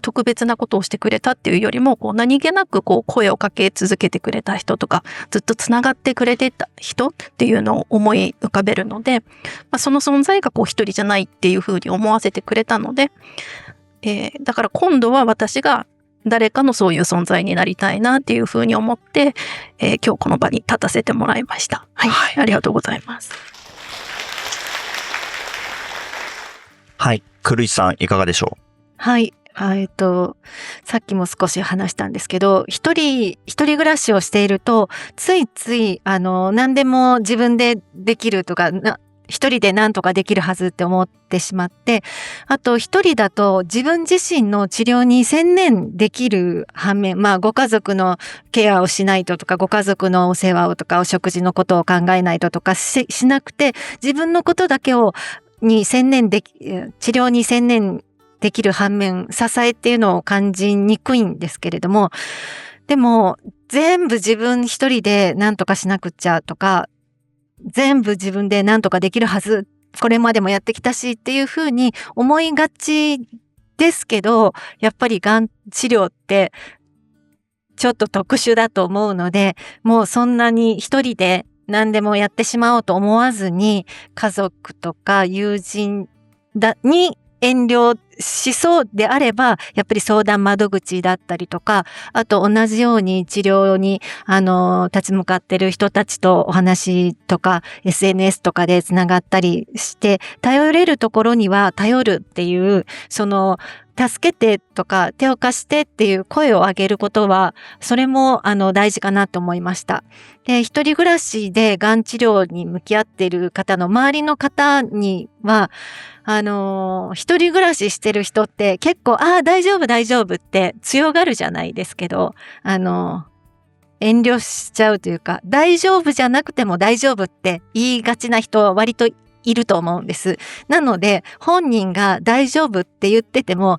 S1: 特別なことをしてくれたっていうよりも、何気なく声をかけ続けてくれた人とか、ずっとつながってくれてた人っていうのを思い浮かべるので、その存在が一人じゃないっていうふうに思わせてくれたので、だから今度は私が誰かのそういう存在になりたいなっていうふうに思って、今日この場に立たせてもらいました。はい、ありがとうございます。
S3: はい。くるいさん、いかがでしょう？
S4: はい。さっきも少し話したんですけど、一人暮らしをしていると、ついつい、何でも自分でできるとか、一人で何とかできるはずって思ってしまって、あと一人だと自分自身の治療に専念できる反面、ご家族のケアをしないととか、ご家族のお世話をとか、お食事のことを考えないととかしなくて、自分のことだけ治療に専念できる反面、支えっていうのを感じにくいんですけれども、でも全部自分一人で何とかしなくっちゃとか、全部自分で何とかできるはず、これまでもやってきたしっていうふうに思いがちですけど、やっぱりがん治療ってちょっと特殊だと思うので、もうそんなに一人で何でもやってしまおうと思わずに、家族とか友人に遠慮しそうであれば、やっぱり相談窓口だったりとか、あと同じように治療に立ち向かってる人たちとお話とか SNS とかでつながったりして、頼れるところには頼るっていう、助けてとか手を貸してっていう声を上げることは、それも大事かなと思いました。で、一人暮らしでがん治療に向き合っている方の周りの方には、一人暮らししてる人って結構、大丈夫大丈夫って強がるじゃないですけど、遠慮しちゃうというか、大丈夫じゃなくても大丈夫って言いがちな人は割といると思うんです。なので本人が大丈夫って言ってても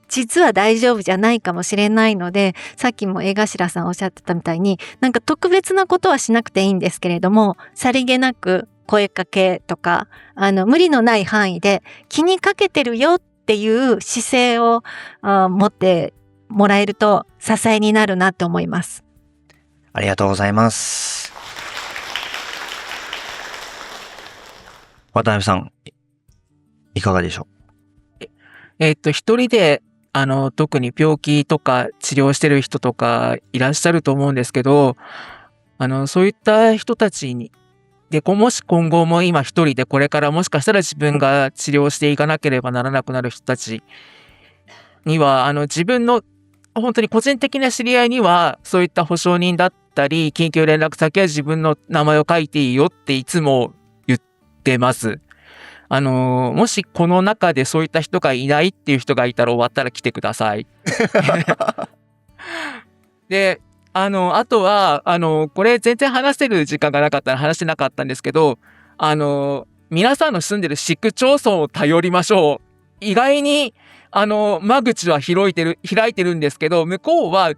S4: 実は大丈夫じゃないかもしれないので、さっきも江頭さんおっしゃってたみたいに、なんか特別なことはしなくていいんですけれども、さりげなく声かけとか、無理のない範囲で気にかけてるよっていう姿勢を持ってもらえると支えになるなと思います。
S3: ありがとうございます。渡辺さん、いかがでしょう？
S5: 一人で、特に病気とか治療してる人とかいらっしゃると思うんですけど、そういった人たちに、で、もし今後も今一人でこれからもしかしたら自分が治療していかなければならなくなる人たちには、自分の本当に個人的な知り合いには、そういった保証人だったり、緊急連絡先は自分の名前を書いていいよっていつも言ってます。もしこの中でそういった人がいないっていう人がいたら終わったら来てください。で、あとは、これ全然話せる時間がなかったら話してなかったんですけど、皆さんの住んでる市区町村を頼りましょう。意外に、間口は開いてるんですけど、向こうは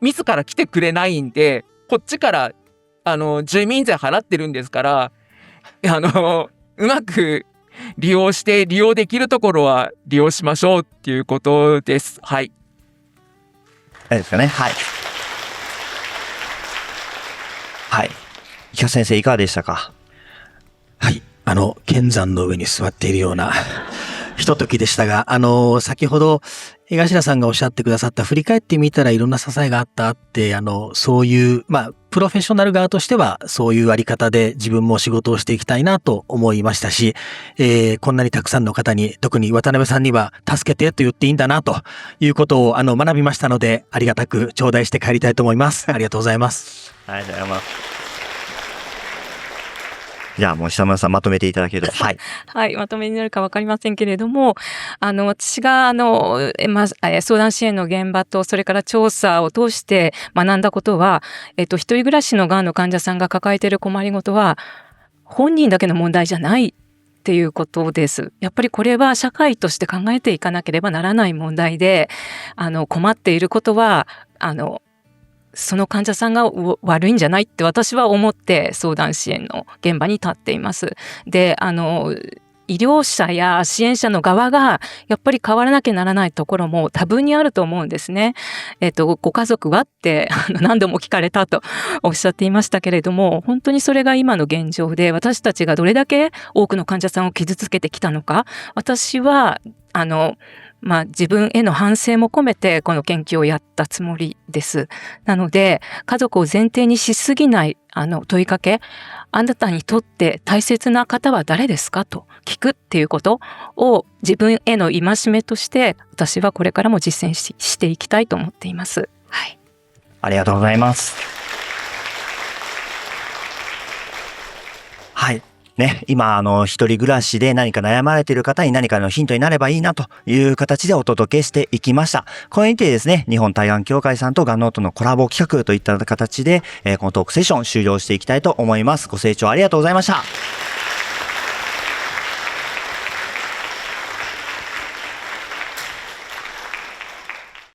S5: 自ら来てくれないんで、こっちから、住民税払ってるんですから、うまく利用できるところは利用しましょうっていうことです。はい。
S3: 大丈夫ですかね。はい。はい。池谷先生いかがでしたか？
S6: はい。剣山の上に座っているようなひとときでしたが、先ほど江頭さんがおっしゃってくださった振り返ってみたらいろんな支えがあったって、そういう、プロフェッショナル側としてはそういうあり方で自分も仕事をしていきたいなと思いましたし、こんなにたくさんの方に、特に渡辺さんには助けてと言っていいんだなということを学びましたので、ありがたく頂戴して帰りたいと思います。ありがとうございます。
S3: ありがとうございます。じゃあもう久村さんまとめていただけると。はい。
S2: はい、まとめになるかわかりませんけれども、私が相談支援の現場とそれから調査を通して学んだことは、一人暮らしのがんの患者さんが抱えている困りごとは本人だけの問題じゃないっていうことです。やっぱりこれは社会として考えていかなければならない問題で、困っていることはその患者さんが悪いんじゃないって私は思って相談支援の現場に立っています。で、医療者や支援者の側がやっぱり変わらなきゃならないところも多分にあると思うんですね。ご家族はって何度も聞かれたとおっしゃっていましたけれども、本当にそれが今の現状で、私たちがどれだけ多くの患者さんを傷つけてきたのか、私は自分への反省も込めてこの研究をやったつもりです。なので、家族を前提にしすぎない問いかけ、あなたにとって大切な方は誰ですかと聞くっていうことを自分への戒めとして私はこれからも実践していきたいと思っています。はい。
S3: ありがとうございます。はい。ね、今、一人暮らしで何か悩まれている方に何かのヒントになればいいなという形でお届けしていきました。これにてですね、日本対がん協会さんとがんノートのコラボ企画といった形で、このトークセッション終了していきたいと思います。ご清聴ありがとうございました。